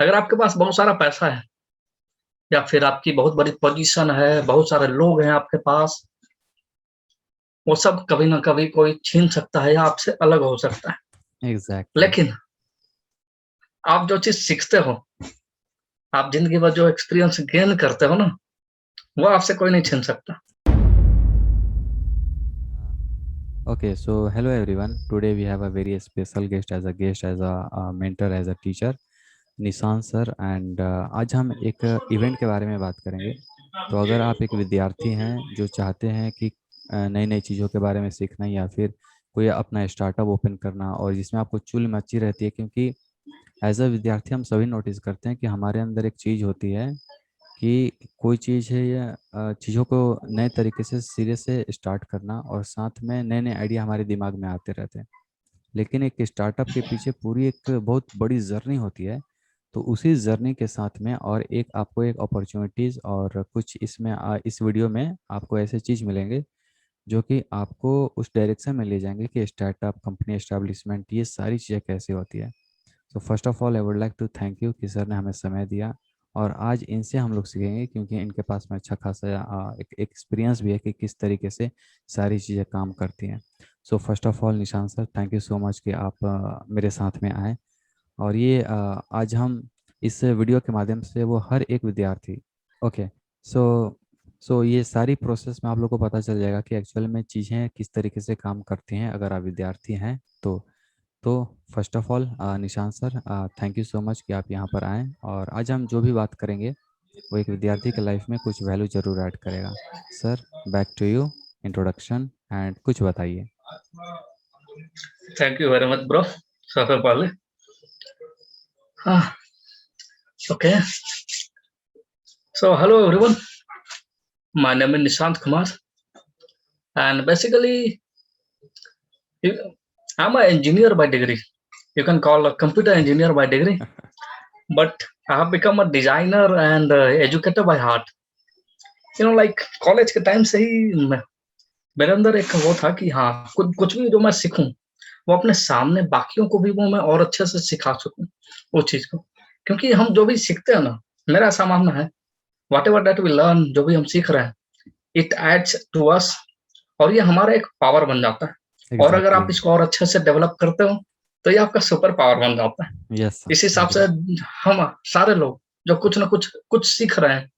अगर आपके पास बहुत सारा पैसा है या फिर आपकी बहुत बड़ी पोजीशन है, बहुत सारे लोग हैं आपके पास, वो सब कभी न कभी कोई छीन सकता है या आपसे अलग हो सकता है। एग्जैक्टली। लेकिन आप जो चीज़ सीखते हो, आप ज़िंदगी भर जो एक्सपीरियंस गेन करते हो ना, वो आपसे कोई नहीं छीन सकता। Okay, so hello everyone. Today we have a very special guest, as a mentor, as a teacher, Nishant sir and आज हम एक इवेंट के बारे में बात करेंगे। तो अगर आप एक विद्यार्थी हैं जो चाहते हैं कि नई नई चीज़ों के बारे में सीखना या फिर कोई अपना स्टार्टअप ओपन करना और जिसमें आपको चुल मची रहती है, क्योंकि एज अ विद्यार्थी हम सभी नोटिस करते हैं कि हमारे अंदर एक चीज़ होती है कि कोई चीज़ है या चीज़ों को नए तरीके से सिरे से स्टार्ट करना और साथ में नए नए आइडिया हमारे दिमाग में आते रहते हैं। लेकिन एक स्टार्टअप के पीछे पूरी एक बहुत बड़ी जर्नी होती है। तो उसी जर्नी के साथ में और एक आपको एक अपॉर्चुनिटीज़ और कुछ इसमें इस वीडियो में आपको ऐसे चीज़ मिलेंगे जो कि आपको उस डायरेक्शन में ले जाएंगे कि स्टार्टअप, कंपनी एस्टेब्लिशमेंट, ये सारी चीज़ें कैसे होती है। तो first of all I would like to thank you कि सर ने हमें समय दिया और आज इनसे हम लोग सीखेंगे, क्योंकि इनके पास में अच्छा खासा एक एक्सपीरियंस भी है कि किस तरीके से सारी चीज़ें काम करती हैं। So first of all Nishant sir, thank you so much कि आप मेरे साथ में आए। और ये आज हम इस वीडियो के माध्यम से वो हर एक विद्यार्थी, ओके, सो सो ये सारी प्रोसेस में आप लोग को पता चल जाएगा कि एक्चुअल में चीज़ें किस तरीके से काम करती हैं अगर आप विद्यार्थी हैं तो first of all Nishant sir, thank you so much कि आप यहाँ पर आएँ और आज हम जो भी बात करेंगे वो एक विद्यार्थी के लाइफ में कुछ वैल्यू जरूर ऐड करेगा। Sir, back to you, introduction and कुछ बताइए। Thank you very much bro. सबसे पहले हाँ, okay. So hello everyone, my name is Nishant Kumar and basically I'm an engineer by degree. You can call a computer engineer by degree, but I have become a designer and educator by heart. like college के time से ही मेरे अंदर एक वो था कि हाँ, कुछ कुछ भी जो मैं सीखूं वो अपने सामने बाकियों को भी वो मैं और अच्छे से सिखा सकूं उस चीज को। क्योंकि हम जो भी सीखते हैं ना, मेरा ऐसा मानना है, whatever that we learn, जो भी हम सीख रहे हैं, इट एड्स टू अस और ये हमारा एक पावर बन जाता है। और अगर एग्जैक्टली। आप इसको और अच्छे से डेवलप करते हो तो ये आपका सुपर पावर बन जाता है। यस, इस हिसाब से एग्री। हम सारे लोग जो कुछ ना कुछ कुछ सीख रहे हैं,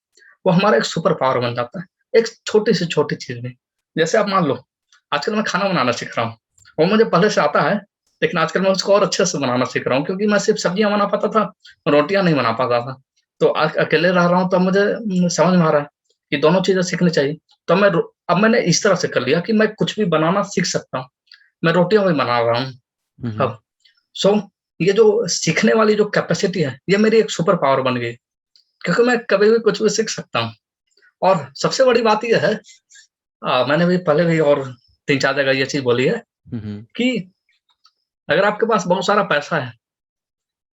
वो हमारा एक सुपर पावर बन जाता है, एक छोटी से छोटी चीज में। जैसे आप मान लो, आजकल मैं खाना बनाना सीख रहा हूँ, वो मुझे पहले से आता है, लेकिन आजकल मैं उसको और अच्छे से बनाना सीख रहा हूँ, क्योंकि मैं सिर्फ सब्जियां बना पाता था, रोटियां नहीं बना पाता था। तो अकेले रह रहा हूँ तो मुझे समझ में आ रहा है कि दोनों चीजें सीखनी चाहिए। तो अब मैंने इस तरह से कर लिया कि मैं कुछ भी बनाना सीख सकता हूँ। मैं रोटियां भी बना रहा हूँ हम्म। अब। सो ये जो सीखने वाली जो कैपेसिटी है, ये मेरी एक सुपर पावर बन गई, क्योंकि मैं कभी भी कुछ भी सीख सकता हूँ। और सबसे बड़ी बात ये है, मैंने भी पहले भी और 3-4 जगह ये चीज़ बोली है हम्म। कि अगर आपके पास बहुत सारा पैसा है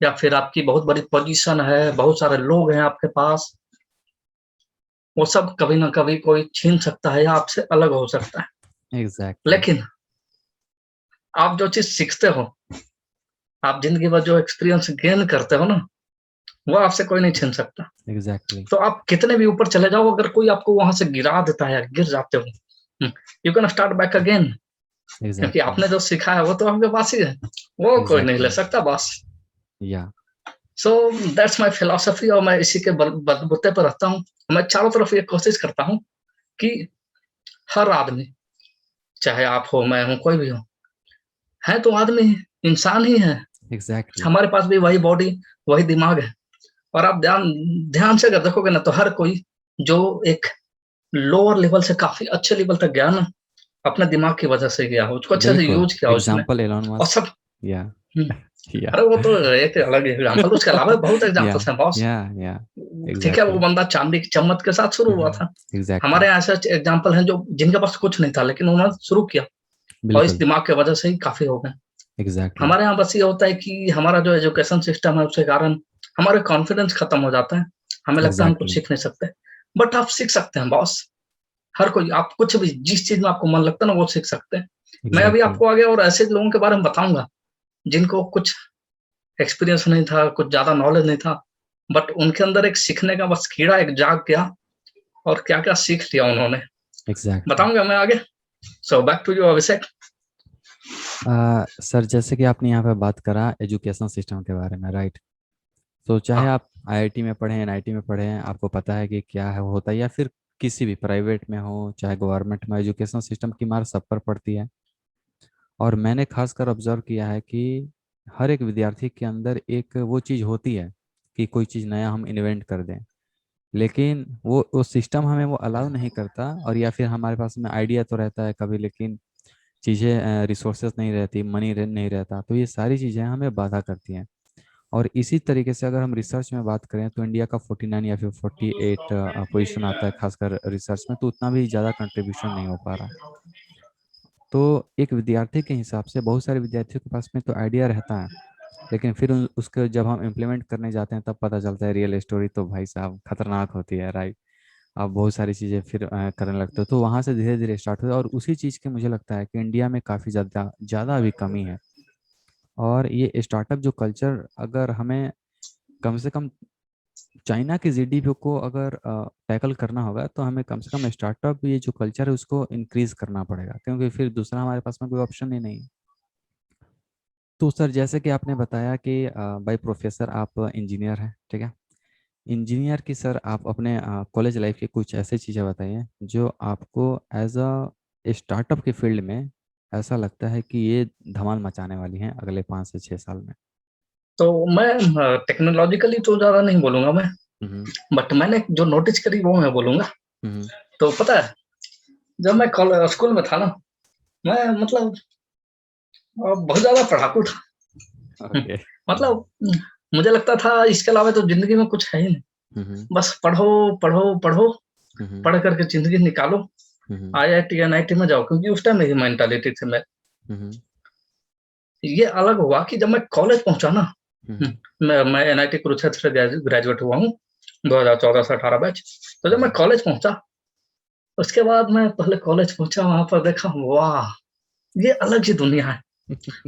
या फिर आपकी बहुत बड़ी पोजीशन है, बहुत सारे लोग हैं आपके पास, वो सब कभी न कभी कोई छीन सकता है या आपसे अलग हो सकता है। एग्जैक्टली। लेकिन आप जो चीज़ सीखते हो, आप ज़िंदगी भर जो एक्सपीरियंस गेन करते हो ना, वो आपसे कोई नहीं छीन सकता। एग्जैक्टली। तो आप कितने भी ऊपर चले जाओ, अगर कोई आपको वहाँ से गिरा देता है या गिर जाते हो, you can start back again, क्योंकि एग्जैक्टली। आपने जो सीखा है वो तो आपके पास ही है, वो कोई नहीं ले एग्जैक्टली। सकता बस। या। सो दैट्स माय फिलॉसफी और मैं इसी के बलबूते पर रहता हूँ। मैं चारों तरफ ये कोशिश करता हूँ कि हर आदमी, चाहे आप हो, मैं हूँ, कोई भी हो, है तो आदमी ही, इंसान ही है। एग्जैक्टली। हमारे पास भी वही बॉडी, वही दिमाग है। और आप ध्यान ध्यान से अगर देखोगे ना, तो हर कोई जो एक लोअर लेवल से काफ़ी अच्छे लेवल तक गया ना, अपने दिमाग की वजह से गया हो, उसको अच्छे से बिल्कुल। यूज़ किया उसने। एग्जाम्पल एलोन और मस्क। सब या। हुँ, या। अरे वो तो एक अलग एग्ज़ाम्पल, उसके अलावा बहुत या। एग्ज़ाम्पल्स हैं बॉस। या। ठीक है, वो एग्जैक्टली। बंदा चांदी की चम्मच के साथ शुरू हुआ था। एग्जैक्टली। हमारे यहाँ ऐसे एग्ज़ाम्पल हैं जो जिनके पास कुछ नहीं था, लेकिन उन्होंने शुरू किया और इस बिल्कुल। दिमाग की वजह से ही काफ़ी हो गए। एग्जैक्टली। हमारे यहाँ बस ये होता है कि हमारा जो एजुकेशन सिस्टम है, उसके कारण हमारा कॉन्फिडेंस खत्म हो जाता है। हमें लगता है हम कुछ एग्जैक्टली। सीख नहीं सकते। बट आप सीख सकते हैं बॉस। हर कोई, आप कुछ भी जिस चीज़ में आपको मन लगता है ना, वो सीख सकते हैं। मैं अभी एग्जैक्टली। आपको आगे और ऐसे लोगों के बारे में बताऊँगा, जिनको कुछ एक्सपीरियंस नहीं था, कुछ ज़्यादा नॉलेज नहीं था, बट उनके अंदर एक सीखने का बस कीड़ा एक जाग गया और क्या-क्या सीख लिया उन्होंने। एग्ज़ैक्टली। बताऊँगा मैं आगे? So back to you Abhishek. Sir जैसे कि आपने यहाँ पे बात करा एजुकेशन सिस्टम के बारे में, राइट? तो चाहे हाँ, आप आईआईटी में पढ़ें, एनआईटी में पढ़ें, आपको पता है कि क्या है होता है, या फिर किसी भी प्राइवेट में हो चाहे गवर्नमेंट में, एजुकेशन सिस्टम की मार सब पर पड़ती है। और मैंने खासकर ऑब्जर्व किया है कि हर एक विद्यार्थी के अंदर एक वो चीज़ होती है कि कोई चीज़ नया हम इन्वेंट कर दें, लेकिन वो सिस्टम हमें वो अलाउ नहीं करता। और या फिर हमारे पास में आइडिया तो रहता है कभी, लेकिन चीज़ें रिसोर्सेज नहीं रहती, मनी नहीं रहता, तो ये सारी चीज़ें हमें बाधा करती हैं। और इसी तरीके से अगर हम रिसर्च में बात करें तो इंडिया का 49 या फिर 48 पोजीशन आता है खासकर रिसर्च में, तो उतना भी ज़्यादा कंट्रीब्यूशन नहीं हो पा रहा। तो एक विद्यार्थी के हिसाब से बहुत सारे विद्यार्थियों के पास में तो आइडिया रहता है, लेकिन फिर उसके जब हम इम्प्लीमेंट करने जाते हैं तब पता चलता है रियल स्टोरी तो भाई साहब खतरनाक होती है, राइट? आप बहुत सारी चीज़ें फिर करने लगते हो, तो वहाँ से धीरे धीरे स्टार्ट होता है। और उसी चीज़ की मुझे लगता है कि इंडिया में काफ़ी ज़्यादा ज़्यादा अभी कमी है। और ये स्टार्टअप जो कल्चर, अगर हमें कम से कम चाइना की जीडीपी को अगर टैकल करना होगा, तो हमें कम से कम स्टार्टअप ये जो कल्चर है उसको इंक्रीज करना पड़ेगा, क्योंकि फिर दूसरा हमारे पास में कोई ऑप्शन ही नहीं है। तो सर जैसे कि आपने बताया कि बाय प्रोफेसर आप इंजीनियर हैं, ठीक है? इंजीनियर की सर आप अपने कॉलेज लाइफ की कुछ ऐसी चीज़ें बताइए जो आपको एज अ स्टार्टअप के फील्ड में ऐसा लगता है कि ये धमाल मचाने वाली हैं अगले 5 से 6 साल में। तो मैं टेक्नोलॉजिकली तो ज़्यादा नहीं बोलूँगा मैं, हम्म। बट मैंने जो नोटिस करी वो मैं बोलूँगा। हम्म। तो पता है, जब मैं स्कूल में था ना, मैं मतलब बहुत ज़्यादा पढ़ाकू था। हुँ, ओके। मतलब मुझे लगता था इसके अलावा तो ज़िंदगी में कुछ है ही नहीं। हम्म। बस पढ़ो, पढ़ो, पढ़ो, हम्म। पढ़ कर के ज़िंदगी निकालो, हम्म। आईआईटी, एनआईटी में जाओ, क्योंकि उस टाइम मेरी मेंटालिटी थी मैं। हम्म। ये अलग हुआ कि जब मैं कॉलेज पहुँचा ना, हुँ, हम्म। मैं एनआईटी कुरुक्षेत्र से ग्रेजुएट हुआ हूँ, 2014 से 18 बैच। तो जब मैं हम्म। कॉलेज पहुँचा, उसके बाद मैं पहले कॉलेज पहुँचा, वहाँ पर देखा, वाह! ये अलग ही दुनिया है।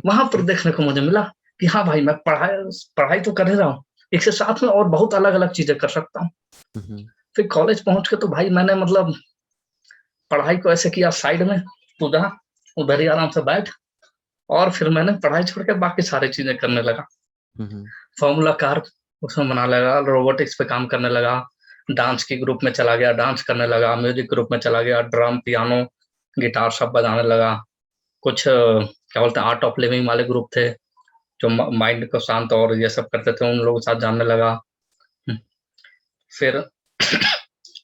वहाँ पर देखने को मुझे मिला कि हाँ भाई, मैं पढ़ाई तो कर ही रहा हूँ, इसके साथ में और बहुत अलग-अलग चीज़ें कर सकता हूँ। हम्म। फिर कॉलेज पहुँच के तो भाई मैंने मतलब पढ़ाई को ऐसे किया साइड में, तू जा, उधर ही आराम से बैठ, और फिर मैंने पढ़ाई छोड़ के बाकी सारी चीज़ें करने लगा। हम्म। फ़ॉर्मूला कार उसमें बनाने लगा, रोबोटिक्स पे काम करने लगा, डांस के ग्रुप में चला गया, डांस करने लगा, म्यूज़िक ग्रुप में चला गया, ड्रम, पियानो, गिटार सब बजाने लगा। कुछ क्या बोलते हैं, आर्ट ऑफ लिविंग वाले ग्रुप थे, जो माइंड को शांत और ये सब करते थे, उन लोगों के साथ जानने लगा। हुँ, फिर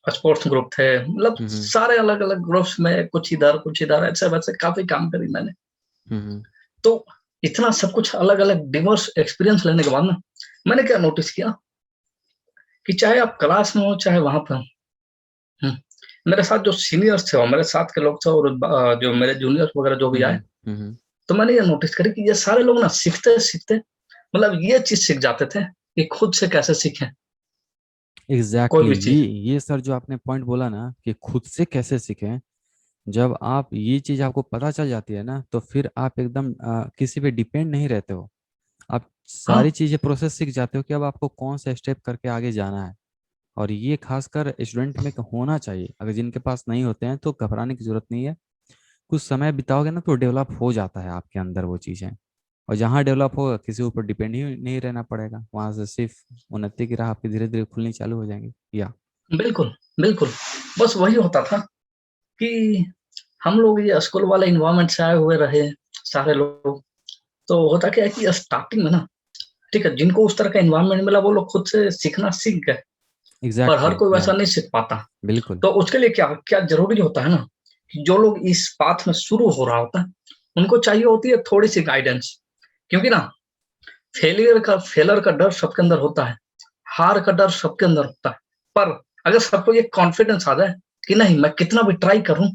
स्पोर्ट्स ग्रुप थे, मतलब हम्म। सारे अलग-अलग ग्रुप्स में कुछ इधर, ऐसे-वैसे काफ़ी काम करी मैंने। हम्म। तो इतना सब कुछ अलग-अलग डिवर्स एक्सपीरियंस लेने के बाद ना, मैंने क्या नोटिस किया कि चाहे आप क्लास में हो, चाहे वहाँ पे हो, हुँ, मेरे साथ जो सीनियर्स थे और मेरे साथ के लोग थे, और जो मेरे जूनियर्स वगैरह जो भी आए, हम्म। हम्म। तो मैंने ये नोटिस करी कि ये सारे लोग ना सीखते-सीखते मतलब ये चीज़ सीख जाते थे कि खुद से कैसे सीखें कोई एग्जैक्टली भी exactly। चीज़। ये सर जो आपने पॉइंट बोला ना कि खुद से कैसे सीखें, जब आप ये चीज आपको पता चल जाती है ना, तो फिर आप एकदम किसी पे डिपेंड नहीं रहते हो। आप हाँ, सारी चीजें प्रोसेस सीख जाते हो कि अब आपको कौन सा स्टेप करके आगे जाना है। और ये खासकर स्टूडेंट में होना चाहिए, अगर जिनके पास नहीं होते हैं तो घबराने की जरूरत नहीं है। कुछ समय बिताओगे ना तो डेवलप हो जाता है आपके अंदर वो चीजें। और जहाँ डेवलप होगा किसी ऊपर डिपेंड ही नहीं रहना पड़ेगा, वहां से सिर्फ उन्नति की राह आपकी धीरे धीरे खुलनी चालू हो जाएंगी या। बिल्कुल, बिल्कुल। बस वही होता था कि हम लोग ये स्कूल वाले एनवायरनमेंट से आए हुए रहे सारे लोग, तो होता क्या है कि स्टार्टिंग में ना, ठीक है, जिनको उस तरह का एनवायरनमेंट मिला वो लोग खुद से सीखना सीख गए, पर हर एग्जैक्टली कोई या। वैसा नहीं सीख पाता। बिल्कुल। तो उसके लिए क्या क्या ज़रूरी होता है ना, कि जो लोग इस पाथ में शुरू हो रहा होता है, उनको चाहिए होती है थोड़ी-सी गाइडेंस। क्योंकि ना फेलियर का डर सबके अंदर होता है, हार का डर सबके अंदर होता है। पर अगर सबको ये कॉन्फिडेंस आ जाए कि नहीं, मैं कितना भी ट्राई करूँ,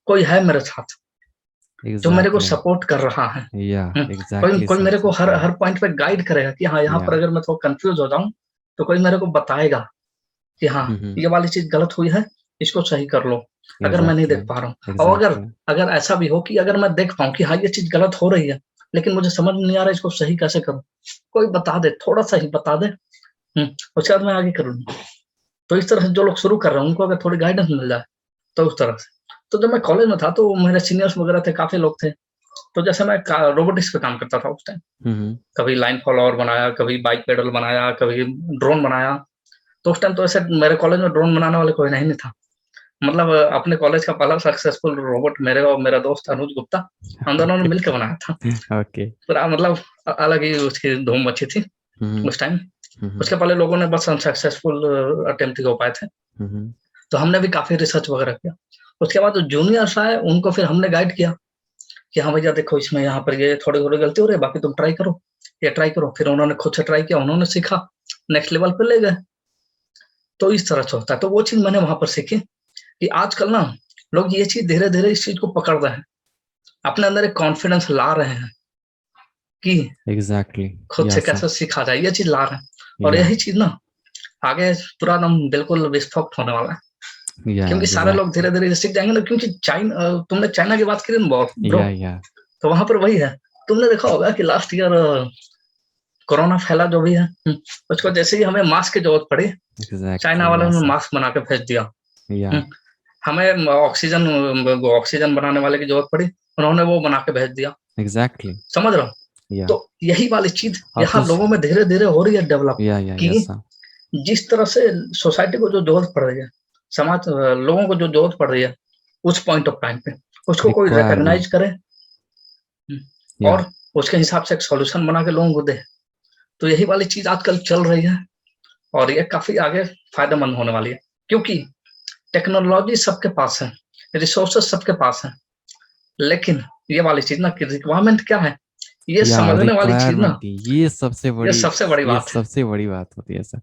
कोई है मेरे साथ, जो मेरे को एग्जैक्टली सपोर्ट कर रहा है। या। कोई एग्जैक्टली कोई सर मेरे को सही हर कहा। हर पॉइंट पे गाइड करेगा कि हाँ, यहाँ या। पर अगर मैं थोड़ा कन्फ्यूज़ हो जाऊँ, तो कोई मेरे को बताएगा कि हाँ, हम्म। ये वाली चीज़ गलत हुई है, इसको सही कर लो, अगर मैं नहीं एग्जैक्टली। देख पा रहा हूँ। और अगर एग्जैक्टली। अगर ऐसा भी हो कि अगर मैं देख पाऊँ कि हाँ, ये चीज़ गलत हो रही है, लेकिन मुझे समझ में नहीं आ रहा है इसको सही कैसे करूँ, कोई बता दे, थोड़ा-सा ही बता दे, उसके बाद मैं आगे करूँगा। तो इस तरह से जो लोग शुरू कर रहे हैं उनको अगर थोड़ी गाइडेंस मिल जाए तो उस तरह से। तो जब मैं कॉलेज में था तो मेरे सीनियर्स वगैरह थे, काफ़ी लोग थे। तो जैसे मैं रोबोटिक्स पे काम करता था उस टाइम। कभी लाइन फॉलोअर बनाया, कभी बाइक पेडल बनाया, कभी ड्रोन बनाया। तो उस टाइम तो ऐसे मेरे कॉलेज में ड्रोन बनाने वाले कोई नहीं था। मतलब अपने कॉलेज का पहला सक्सेसफुल रोबोट मेरे और मेरा दोस्त अनुज गुप्ता, हम दोनों ने मिलकर बनाया था। ओके। पूरा मतलब अलग ही उसकी धूम मची थी उस टाइम। उसके पहले लोगों ने बस अनसक्सेसफुल अटेम्प्ट ही हो पाए थे। तो हमने भी काफ़ी रिसर्च वगैरह किया। उसके बाद जो जूनियर्स आए उनको फिर हमने गाइड किया कि हाँ भैया देखो इसमें यहाँ पर ये थोड़ी-थोड़ी गलती हो रही है, बाकी तुम ट्राई करो, ये ट्राई करो। फिर उन्होंने खुद से ट्राई किया, उन्होंने सीखा, नेक्स्ट लेवल पे ले गए। तो इस तरह से होता है। तो वो चीज़ मैंने वहाँ पर सीखी कि आजकल ना लोग ये चीज़ धीरे-धीरे इस चीज़ को पकड़ रहे हैं। अपने अंदर एक कॉन्फिडेंस ला रहे हैं कि एग्जैक्टली खुद से या कैसे सर सीखा जाए, ये चीज़ ला रहे हैं। और या यही चीज़ ना आगे पूरा एकदम बिल्कुल विस्फोट होने वाला है। या क्योंकि सारे लोग एग्जैक्टली धीरे-धीरे सीख जाएँगे ना, क्योंकि तुमने चाइना की बात करी ना ब्रो, या तो वहाँ पर वही है। तुमने देखा होगा कि लास्ट ईयर कोरोना फैला जो भी है, उसको जैसे ही हमें मास्क की ज़रूरत पड़ी, चाइना एग्जैक्टली वालों या ने सर मास्क बना के भेज दिया। या हुँ, हमें ऑक्सीजन बनाने वाले की ज़रूरत पड़ी, उन्होंने वो बना के भेज दिया। एग्जैक्टली समझ रहे हो? या तो यही वाली चीज़ अब तो यहाँ लोगों में धीरे-धीरे हो रही है डेवलप या कि सर जिस तरह से सोसाइटी को जो ज़रूरत पड़ रही है, लोगों को जो ज़रूरत पड़ रही है, उस पॉइंट ऑफ टाइम पे, उसको कोई रिक्वायरमेंट रिकॉग्नाइज़ करे, हुँ, या और उसके हिसाब से एक सॉल्यूशन बना के लोगों को दे। तो यही वाली चीज़ आजकल चल रही है और ये काफ़ी आगे फ़ायदेमंद होने वाली है। क्योंकि टेक्नोलॉजी सबके पास है, रिसोर्सेज़ सबके पास हैं, लेकिन ये वाली चीज़ ना कि रिक्वायरमेंट क्या है, ये या समझने वाली चीज़ ना, रिक्वायरमेंट ये सबसे बड़ी ये बात है। सबसे बड़ी बात होती है सर।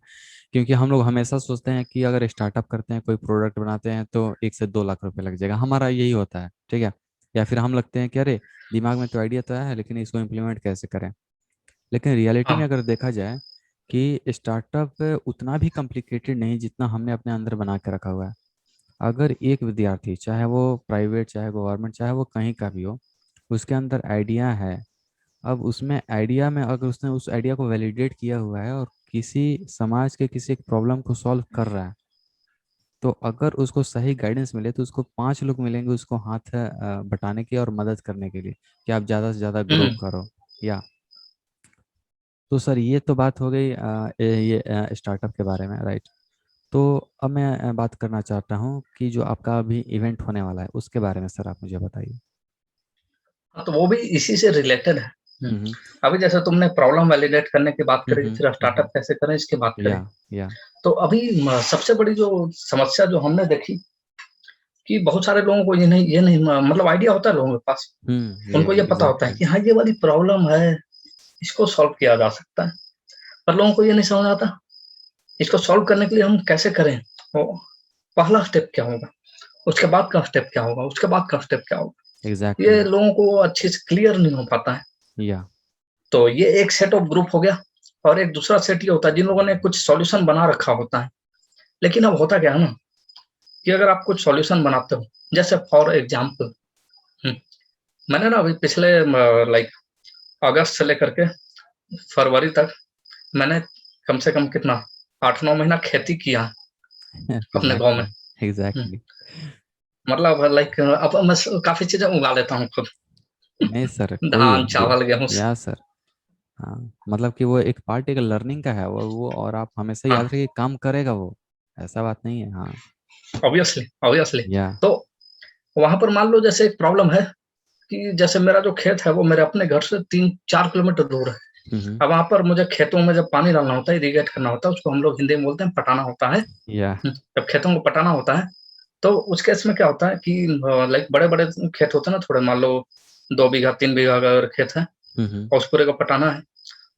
क्योंकि हम लोग हमेशा सोचते हैं कि अगर स्टार्टअप करते हैं कोई प्रोडक्ट बनाते हैं तो 1 से 2 लाख रुपए लग जाएगा, हमारा यही होता है, ठीक है। या फिर हम लगते हैं कि अरे दिमाग में तो आइडिया तो है लेकिन इसको इम्प्लीमेंट कैसे करें। लेकिन रियलिटी में हाँ, अगर देखा जाए कि स्टार्टअप उतना भी कॉम्प्लिकेटेड नहीं जितना हमने अपने अंदर बना के रखा हुआ है। अगर एक विद्यार्थी चाहे वो प्राइवेट चाहे गवर्नमेंट चाहे वो कहीं का भी हो, उसके अंदर आइडिया है, अब उसमें आइडिया में अगर उसने उस आइडिया को वैलिडेट किया हुआ है और किसी समाज के किसी एक प्रॉब्लम को सॉल्व कर रहा है, तो अगर उसको सही गाइडेंस मिले तो उसको 5 लोग मिलेंगे उसको हाथ बटाने के और मदद करने के लिए कि आप ज़्यादा से ज़्यादा ग्रो हुँ। करो। या तो सर ये तो बात हो गई ये स्टार्टअप के बारे में, राइट। तो अब मैं बात करना चाहता हूँ कि जो आपका अभी इवेंट होने वाला है उसके बारे में सर आप मुझे बताइए। हाँ, तो वो भी इसी से रिलेटेड है। हम्म अभी जैसे तुमने प्रॉब्लम वैलिडेट करने की बात करी, फिर हम्म स्टार्टअप कैसे करें इसकी बात या करी। या तो अभी सबसे बड़ी जो समस्या जो हमने देखी कि बहुत सारे लोगों को ये नहीं मतलब आइडिया होता है लोगों के पास। ये उनको ये पता होता है एग्जैक्टली कि हाँ, ये वाली प्रॉब्लम है, इसको सॉल्व किया जा सकता है। पर लोगों को ये नहीं समझ आता, इसको सॉल्व करने के लिए हम कैसे करें? वो पहला स्टेप क्या होगा? उसके बाद का स्टेप क्या होगा? उसके बाद का स्टेप क्या होगा? एग्जैक्टली ये लोगों को अच्छे से क्लियर नहीं हो पाता है। या तो ये एक सेट ऑफ ग्रुप हो गया और एक दूसरा सेट ये होता है जिन लोगों ने कुछ सॉल्यूशन बना रखा होता है। लेकिन अब होता क्या है ना कि अगर आप कुछ सॉल्यूशन बनाते हो, जैसे फॉर एग्ज़ाम्पल, हुँ, मैंने ना अभी पिछले लाइक अगस्त से लेकर के फरवरी तक मैंने कम से कम कितना 8-9 महीना खेती किया है अपने गाँव में। एग्जैक्टली हुँ, एग्जैक्टली मतलब लाइक अब मैं काफ़ी चीज़ें उगा लेता हूँ खुद। नहीं सर कोई धान, चावल, गेहूँ या सर, हाँ, मतलब कि वो एक पार्ट एक लर्निंग का है वो और आप हमेशा याद हाँ, रखिए काम करेगा वो, ऐसा बात नहीं है। हाँ ऑब्वियसली, ऑब्वियसली। या तो वहाँ पर मान लो जैसे एक प्रॉब्लम है कि जैसे मेरा जो खेत है वो मेरे अपने घर से 3-4 किलोमीटर दूर है। हम्म अब वहाँ पर मुझे खेतों में जब पानी डालना होता है, इरिगेट करना होता है, उसको हम लोग हिंदी में बोलते हैं पटाना होता है। या जब खेतों को पटाना होता है, तो उस केस में क्या होता है कि लाइक बड़े-बड़े खेत होते हैं ना थोड़े, मान लो 2 बीघा, 3 बीघा का अगर खेत है हम्म और उस पूरे को पटाना है,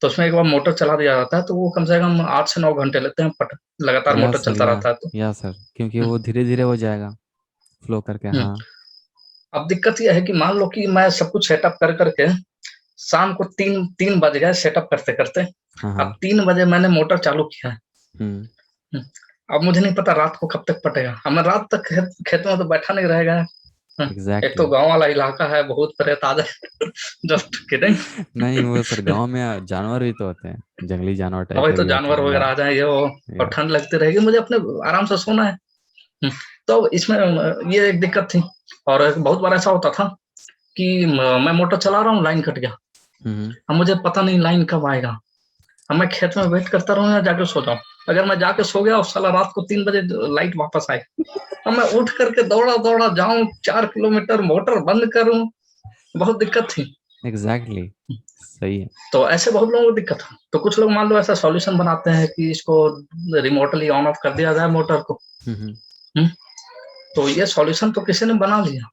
तो उसमें एक बार मोटर चला दिया जाता है, तो वो कम से कम 8 से 9 घंटे लगते हैं लगातार या मोटर सर चलता रहता है तो। या सर क्योंकि हुँ, वो धीरे धीरे हो जाएगा फ्लो करके। हुँ। हाँ अब दिक्कत ये है कि मान लो कि मैं सब कुछ सेटअप कर के शाम को 3 बज गए सेटअप करते-करते। हाँ अब हाँ 3 बजे मैंने मोटर चालू किया है। हम्म हुँ, अब मुझे नहीं पता रात को कब तक पटेगा। अब मैं रात तक खेत खेत में तो बैठा नहीं रहेगा। एक तो एग्जैक्टली। गांव वाला इलाका है, बहुत तरह ताजा। Just kidding. नहीं वो सर गांव में जानवर भी तो होते हैं, जंगली जानवर टाइप वही के तो भी आते जानवर हैं या वगैरह आ जाए ये वो, और या ठंड लगती रहेगी, मुझे अपने आराम से सोना है। तो इसमें ये एक दिक्कत थी। और एक बहुत बार ऐसा होता था कि मैं मोटर चला रहा हूँ, लाइन कट गया। हम्म अब मुझे पता नहीं लाइन कब आएगा। अब मैं खेत में वेट करता रहूँ या जाके सो जाऊँ। अगर मैं जाके सो गया और साला रात को 3 बजे लाइट वापस आए, अब मैं उठ करके दौड़ा दौड़ा जाऊं 4 किलोमीटर, मोटर बंद करूं, बहुत दिक्कत थी। एग्जैक्टली सही है। तो ऐसे बहुत लोगों को दिक्कत है। तो कुछ लोग मान लो ऐसा सॉल्यूशन बनाते हैं कि इसको रिमोटली ऑन ऑफ कर दिया जाए मोटर को। हम्म हम्म, तो ये सॉल्यूशन तो किसी ने बना लिया,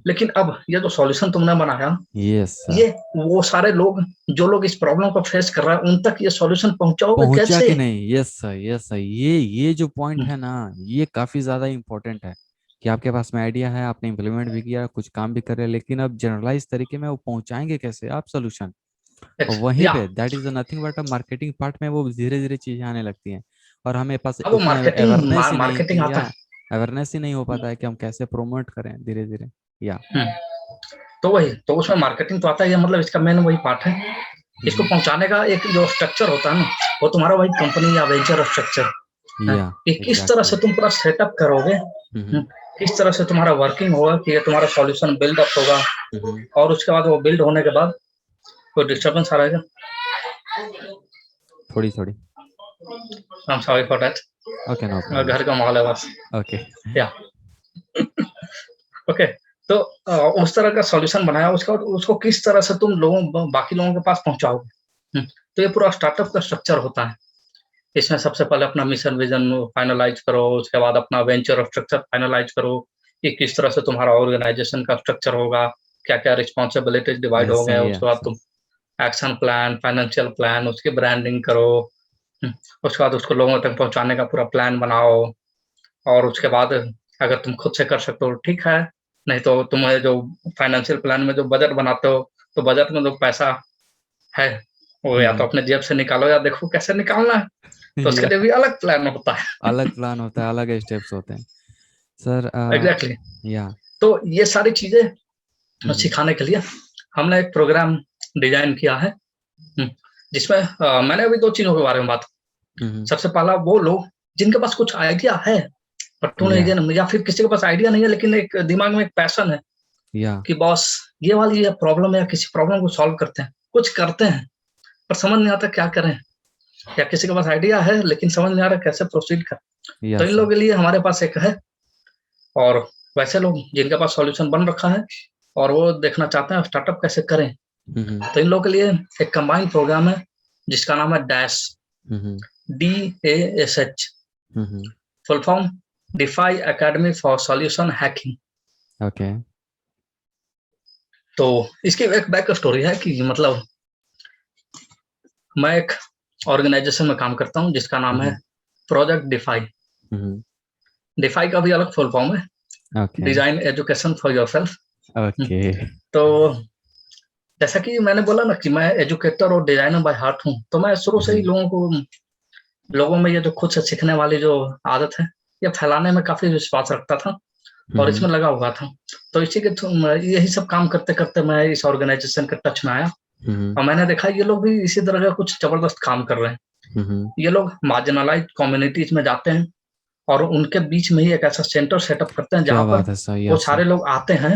लेकिन अब ये जो सॉल्यूशन तुमने बनाया, यस सर। ये वो सारे लोग जो लोग इस प्रॉब्लम को फेस कर रहे हैं उन तक ये सॉल्यूशन पहुंचाओगे पहुंचा कैसे? कि नहीं, यस सर यस सर, ये जो पॉइंट है ना, ये काफी ज्यादा इम्पोर्टेंट है कि आपके पास में आइडिया है, आपने इम्प्लीमेंट भी किया, कुछ काम भी कर रहे हैं, लेकिन अब जनरलाइज तरीके में वो पहुंचाएंगे कैसे आप सोल्यूशन। और वहीं या पे that is nothing but a marketing part में वो धीरे धीरे चीजें आने लगती हैं, और हमें पास अब वो उतना मार्केटिंग अवेयरनेस ही नहीं मार्केटिंग आता या है। अवेयरनेस ही नहीं हो पाता है कि हम कैसे प्रोमोट करें धीरे धीरे या हम्म, तो वही तो उसमें मार्केटिंग तो आता ही है, मतलब इसका मेन वही पार्ट है। इसको हम्म पहुंचाने का एक जो स्ट्रक्चर होता है ना, वो तुम्हारा वही कंपनी या वेंचर स्ट्रक्चर है या कि किस तरह से एग्जैक्टली। तुम पूरा सेटअप करोगे। किस तरह से तुम्हारा वर्किंग होगा कि ये तुम्हारा सॉल्यूशन बिल्डअप होगा। हम्म और उसके बाद वो बिल्ड होने के बाद कोई डिस्टर्बेंस आ रहेगा। थोड़ी थोड़ी। I am sorry for that. Okay no problem. घर का माहौल है बस। ओके। या ओके। तो उस तरह का सॉल्यूशन बनाया, उसका उसको किस तरह से तुम लोगों बाकी लोगों के पास पहुंचाओगे। तो ये पूरा स्टार्टअप का स्ट्रक्चर होता है। इसमें सबसे पहले अपना मिशन विजन फाइनलाइज करो, उसके बाद अपना वेंचर स्ट्रक्चर फाइनलाइज करो कि किस तरह से तुम्हारा ऑर्गेनाइजेशन का स्ट्रक्चर होगा, क्या क्या रिस्पॉन्सिबिलिटीज डिवाइड यस हो गए। सही है उसके बाद सर। तुम एक्शन प्लान, फाइनेंशियल प्लान, उसकी ब्रांडिंग करो। उसके बाद उसको लोगों तक पहुंचाने का पूरा प्लान बनाओ। और उसके बाद अगर तुम खुद से कर सकते हो ठीक है, नहीं तो तुम्हें जो फाइनेंशियल प्लान में जो बजट बनाते हो, तो बजट में जो पैसा है वो या तो हम्म अपने जेब से निकालो या देखो कैसे निकालना है। तो उसके या लिए भी अलग प्लान होता है। अलग प्लान होता है, अलग स्टेप्स होते हैं सर। एग्जैक्टली। या तो ये सारी चीजें हम्म सिखाने के लिए हमने एक प्रोग्राम डिजाइन किया है। जिसमें मैंने अभी 2 चीजों के बारे में बात। हम्म सबसे पहला वो लोग जिनके पास कुछ आइडिया है बट या उन्हें, या फिर किसी के पास आइडिया नहीं है लेकिन एक दिमाग में एक पैशन है या कि बॉस ये वाली ये प्रॉब्लम है, या किसी प्रॉब्लम को सॉल्व करते हैं, कुछ करते हैं पर समझ नहीं आता क्या करें। या किसी के पास आइडिया है लेकिन समझ नहीं आ रहा कैसे प्रोसीड करें। तो या इन सर। लोगों के लिए हमारे पास एक है। और वैसे लोग जिनके पास सॉल्यूशन बन रखा है और वो देखना चाहते हैं स्टार्टअप कैसे करें, हम्म तो इन लोगों के लिए एक कंबाइंड प्रोग्राम है जिसका नाम है dash, hmm DASH। Hmm full form defy academy for solution hacking. Okay. तो इसकी एक बैक स्टोरी है कि मतलब मैं एक ऑर्गेनाइजेशन में काम करता हूँ जिसका नाम है हम्म प्रोजेक्ट डिफाई। हम्म डिफाई का भी अलग फुल फॉर्म है, okay design education for yourself. Okay. तो जैसा कि मैंने बोला ना कि मैं एजुकेटर और डिजाइनर बाय हार्ट हूँ, तो मैं शुरू से ही हम्म लोगों में ये जो खुद से सीखने वाली जो आदत है, ये फैलाने में काफी विश्वास रखता था और हम्म इसमें लगा हुआ था। तो इसी के यही सब काम करते करते मैं इस ऑर्गेनाइजेशन के टच में आया हम्म और मैंने देखा ये लोग भी इसी तरह का कुछ जबरदस्त काम कर रहे हैं। हम्म ये लोग मार्जिनलाइज्ड कम्युनिटीज में जाते हैं और उनके बीच में ही एक ऐसा सेंटर सेटअप करते हैं क्या जहाँ पर बात है सर, वो यस सारे सर। लोग आते हैं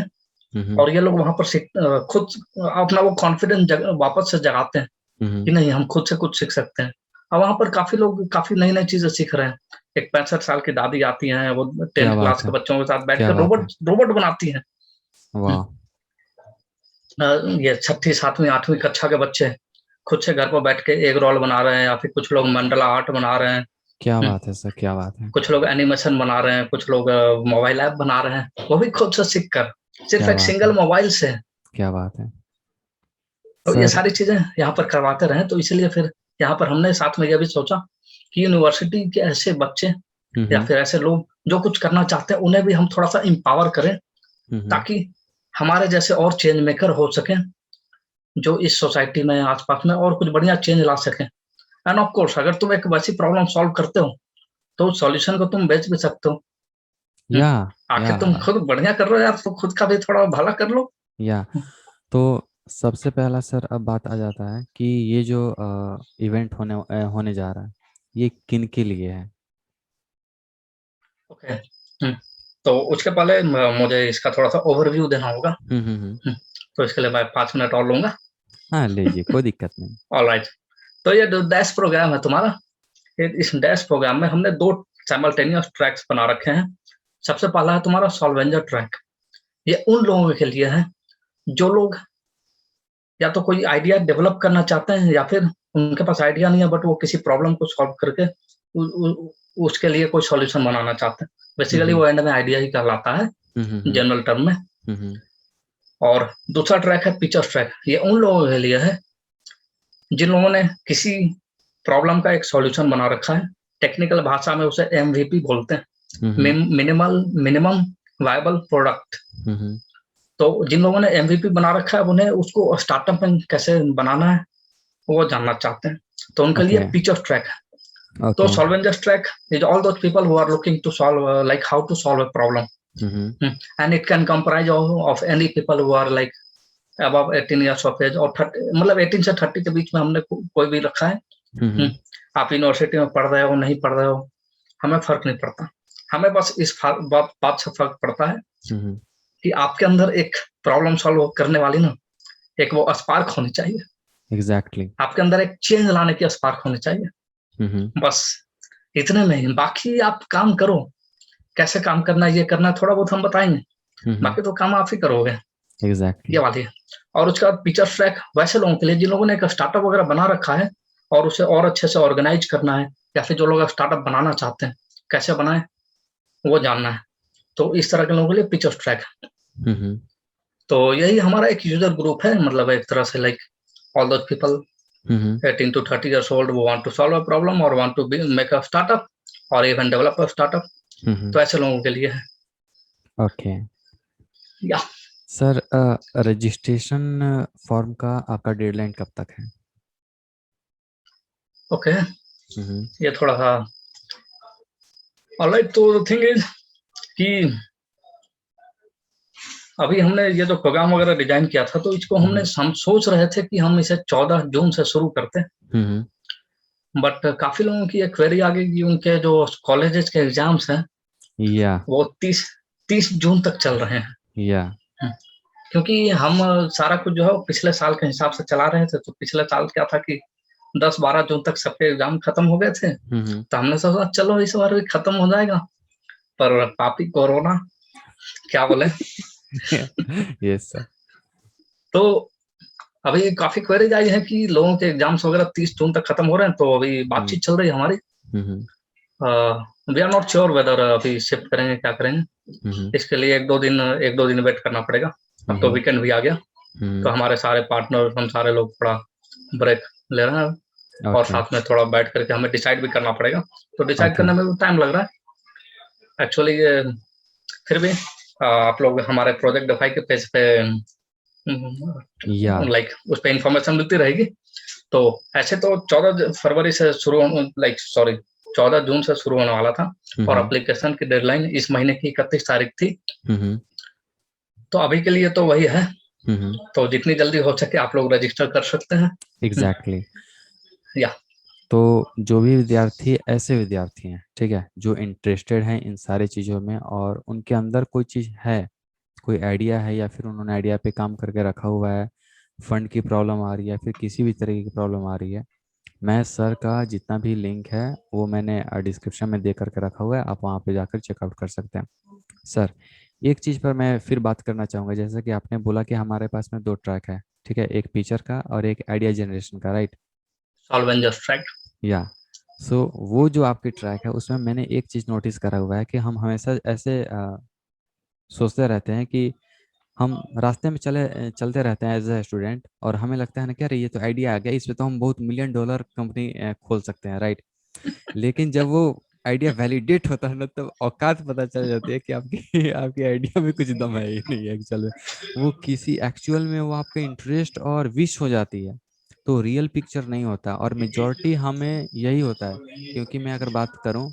हम्म और ये लोग वहां पर खुद अपना वो कॉन्फिडेंस वापस से जगाते हैं कि हम्म नहीं हम खुद से कुछ सीख सकते हैं। और वहां पर काफी लोग काफी नई नई चीजें सीख रहे हैं। एक 65 साल की दादी आती हैं, वो क्या 10th क्लास बात के है, बच्चों के साथ क्या बैठकर बात है। रोबोट रोबोट बनाती हैं। हम्म, वाह। ये 6ठी 7वीं 8वीं कक्षा के बच्चे खुद से घर पर बैठ के एग रोल बना रहे हैं, या फिर कुछ लोग मंडला आर्ट बना रहे हैं। क्या हम्म, बात है सर, क्या बात है। कुछ लोग एनिमेशन बना रहे हैं, कुछ लोग मोबाइल ऐप बना रहे हैं, वो भी खुद से सीख कर, सिर्फ क्या एक बात सिंगल है, मोबाइल से। क्या बात है तो ये सर। सारी चीजें यहाँ पर करवाते रहे, तो इसलिए फिर यहाँ पर हमने साथ में यह भी सोचा कि यूनिवर्सिटी के ऐसे बच्चे या हम्म फिर ऐसे लोग जो कुछ करना चाहते हैं उन्हें भी हम थोड़ा सा इम्पावर करें, हम्म ताकि हमारे जैसे और चेंज मेकर हो सके जो इस सोसाइटी में आसपास में और कुछ बढ़िया चेंज ला सके। एंड ऑफ कोर्स अगर तुम एक वैसी प्रॉब्लम सॉल्व करते हो तो उस सॉल्यूशन को तुम बेच भी सकते हो। या आखिर तुम खुद बढ़िया कर रहे हो यार, तो खुद का भी थोड़ा भला कर लो। या तो सबसे पहला सर अब बात आ जाता है कि ये जो इवेंट होने जा रहा है, ये किन के लिए है? ओके। तो उसके पहले मुझे इसका थोड़ा सा ओवरव्यू देना होगा। हम्म। तो इसके लिए मैं 5 मिनट और लूंगा। हाँ लीजिए, कोई दिक्कत नहीं। ऑलराइट। तो ये जो डैश प्रोग्राम है तुम्हारा, इस डैश प्रोग्राम में हमने दो साइमल्टेनियस ट्रैक्स बना रखे हैं। सबसे पहला है तुम्हारा सॉल्वेंजर ट्रैक। ये उन लोगों के लिए है जो लोग या तो कोई आइडिया डेवलप करना चाहते हैं, या फिर उनके पास आइडिया नहीं है बट वो किसी प्रॉब्लम को सॉल्व करके उ, उ, उसके लिए कोई सॉल्यूशन बनाना चाहते हैं। बेसिकली हम्म वो एंड में आइडिया ही कहलाता है हम्म जनरल टर्म में। हम्म और दूसरा ट्रैक है पिक्चर्स ट्रैक। ये उन लोगों के लिए है जिन लोगों ने किसी प्रॉब्लम का एक सॉल्यूशन बना रखा है। टेक्निकल भाषा में उसे एमवीपी बोलते हैं, हम्म मिनिमम वायबल प्रोडक्ट। हम्म तो जिन लोगों ने एमवीपी बना रखा है उन्हें उसको स्टार्टअप में कैसे बनाना है वो जानना चाहते हैं, तो उनके लिए ओके पिक्चर्स ट्रैक है। तो okay Solvengers track is all those people who are looking to solve like how to solve a problem, hmm and it can comprise of any people who are like above 18 years of age, और 30 मतलब 18 से 30 के बीच में हमने कोई भी रखा है। हम्म, हम्म आप यूनिवर्सिटी में पढ़ रहे हो नहीं पढ़ रहे हो, हमें फर्क नहीं पड़ता। हमें बस इस बात से फर्क पड़ता है हम्म कि आपके अंदर एक प्रॉब्लम सॉल्व करने वाली ना एक वो स्पार्क होनी चाहिए। एग्जैक्टली। आपके अंदर एक चेंज लाने की स्पार्क होनी चाहिए। हम्म बस इतने में ही, बाकी आप काम करो, कैसे काम करना है ये करना है थोड़ा बहुत हम बताएंगे, हम्म बाकी तो काम आप ही करोगे। ये एग्जैक्टली। वाली है। और उसका फीचर ट्रैक वैसे लोगों के लिए जिन लोगों ने एक स्टार्टअप वगैरह बना रखा है और उसे और अच्छे से ऑर्गेनाइज करना है, या फिर जो लोग स्टार्टअप बनाना चाहते हैं कैसे बनाए वो जानना है, तो इस तरह के लोगों के लिए फीचर ट्रैक है। हम्म तो यही हमारा एक यूजर ग्रुप है, मतलब एक तरह से like all those people hmm 18 to 30 years old who want to solve a problem or want to make a startup or even develop a startup, तो ऐसे लोगों के लिए है। ओके या सर, रजिस्ट्रेशन फॉर्म का आपका डेडलाइन कब तक है? ओके, हम्म ये थोड़ा सा ऑलराइट। तो थिंग इज कि अभी हमने ये जो प्रोग्राम वगैरह डिजाइन किया था तो इसको हम सोच रहे थे कि हम इसे 14 जून से शुरू करते, हम्म बट काफी लोगों की एक क्वेरी आ गई कि उनके जो कॉलेजेस के एग्जाम्स हैं या वो 30 जून तक चल रहे हैं। या हम्म, क्योंकि हम सारा कुछ जो है वो पिछले साल के हिसाब से चला रहे थे, तो पिछले साल क्या था कि 10-12 जून तक सबके एग्जाम खत्म हो गए थे, हम्म तो हमने सोचा चलो इस बार भी खत्म हो जाएगा, पर पापी कोरोना क्या बोले। Yes sir. तो अभी काफी क्वेरीज आई है कि लोगों के एग्जाम्स वगैरह 30 जून तक खत्म हो रहे हैं, तो अभी बातचीत चल रही है हमारी। Hmm we are not sure whether अभी शिफ्ट करेंगे क्या करेंगे। हम्म इसके लिए एक दो दिन वेट करना पड़ेगा। अब तो वीकेंड भी आ गया, तो हमारे सारे पार्टनर हम सारे लोग थोड़ा ब्रेक ले रहे हैं, और ओके साथ में थोड़ा बैठ करके हमें डिसाइड भी करना पड़ेगा। तो डिसाइड ओके करने में भी टाइम लग रहा है एक्चुअली। फिर भी आप लोग हमारे प्रोजेक्ट डिफाई के पेज पे या लाइक उस पर इंफॉर्मेशन मिलती रहेगी। तो ऐसे तो 14 फरवरी से शुरू, लाइक सॉरी 14 जून से शुरू होने वाला था, और एप्लीकेशन की डेडलाइन इस महीने की 31 तारीख थी। हम्म तो अभी के लिए तो वही है, हम्म तो जितनी जल्दी हो सके आप लोग रजिस्टर कर सकते हैं। एग्जैक्टली। या तो जो भी विद्यार्थी ऐसे विद्यार्थी हैं, ठीक है, जो इंटरेस्टेड हैं इन सारी चीज़ों में और उनके अंदर कोई चीज़ है, कोई आइडिया है, या फिर उन्होंने आइडिया पे काम करके रखा हुआ है, फंड की प्रॉब्लम आ रही है, फिर किसी भी तरीके की प्रॉब्लम आ रही है, मैं सर का जितना भी लिंक है वो मैंने डिस्क्रिप्शन में दे करके रखा हुआ है, आप वहाँ पे जाकर चेकआउट कर सकते हैं। सर, एक चीज़ पर मैं फिर बात करना चाहूँगा, जैसे कि आपने बोला कि हमारे पास में दो ट्रैक है, ठीक है, एक फीचर का और एक आइडिया जनरेशन का, राइट? सॉल्वेंजर्स ट्रैक। या सो वो जो आपकी ट्रैक है उसमें मैंने एक चीज़ नोटिस करा हुआ है कि हम हमेशा ऐसे सोचते रहते हैं कि हम रास्ते में चलते रहते हैं एज ए स्टूडेंट, और हमें लगता है ना कि अरे ये तो आइडिया आ गया, इस पे तो हम बहुत मिलियन डॉलर कंपनी खोल सकते हैं, राइट? लेकिन जब वो आइडिया वैलिडेट होता है ना, तब औकात पता चल जाती है कि आपकी आपकी आइडिया में कुछ दम है ही नहीं है एक्चुअल में। वो किसी एक्चुअल में वो आपका इंटरेस्ट और विश हो जाती है, तो रियल पिक्चर नहीं होता, और मेजॉरिटी हमें यही होता है। क्योंकि मैं अगर बात करूं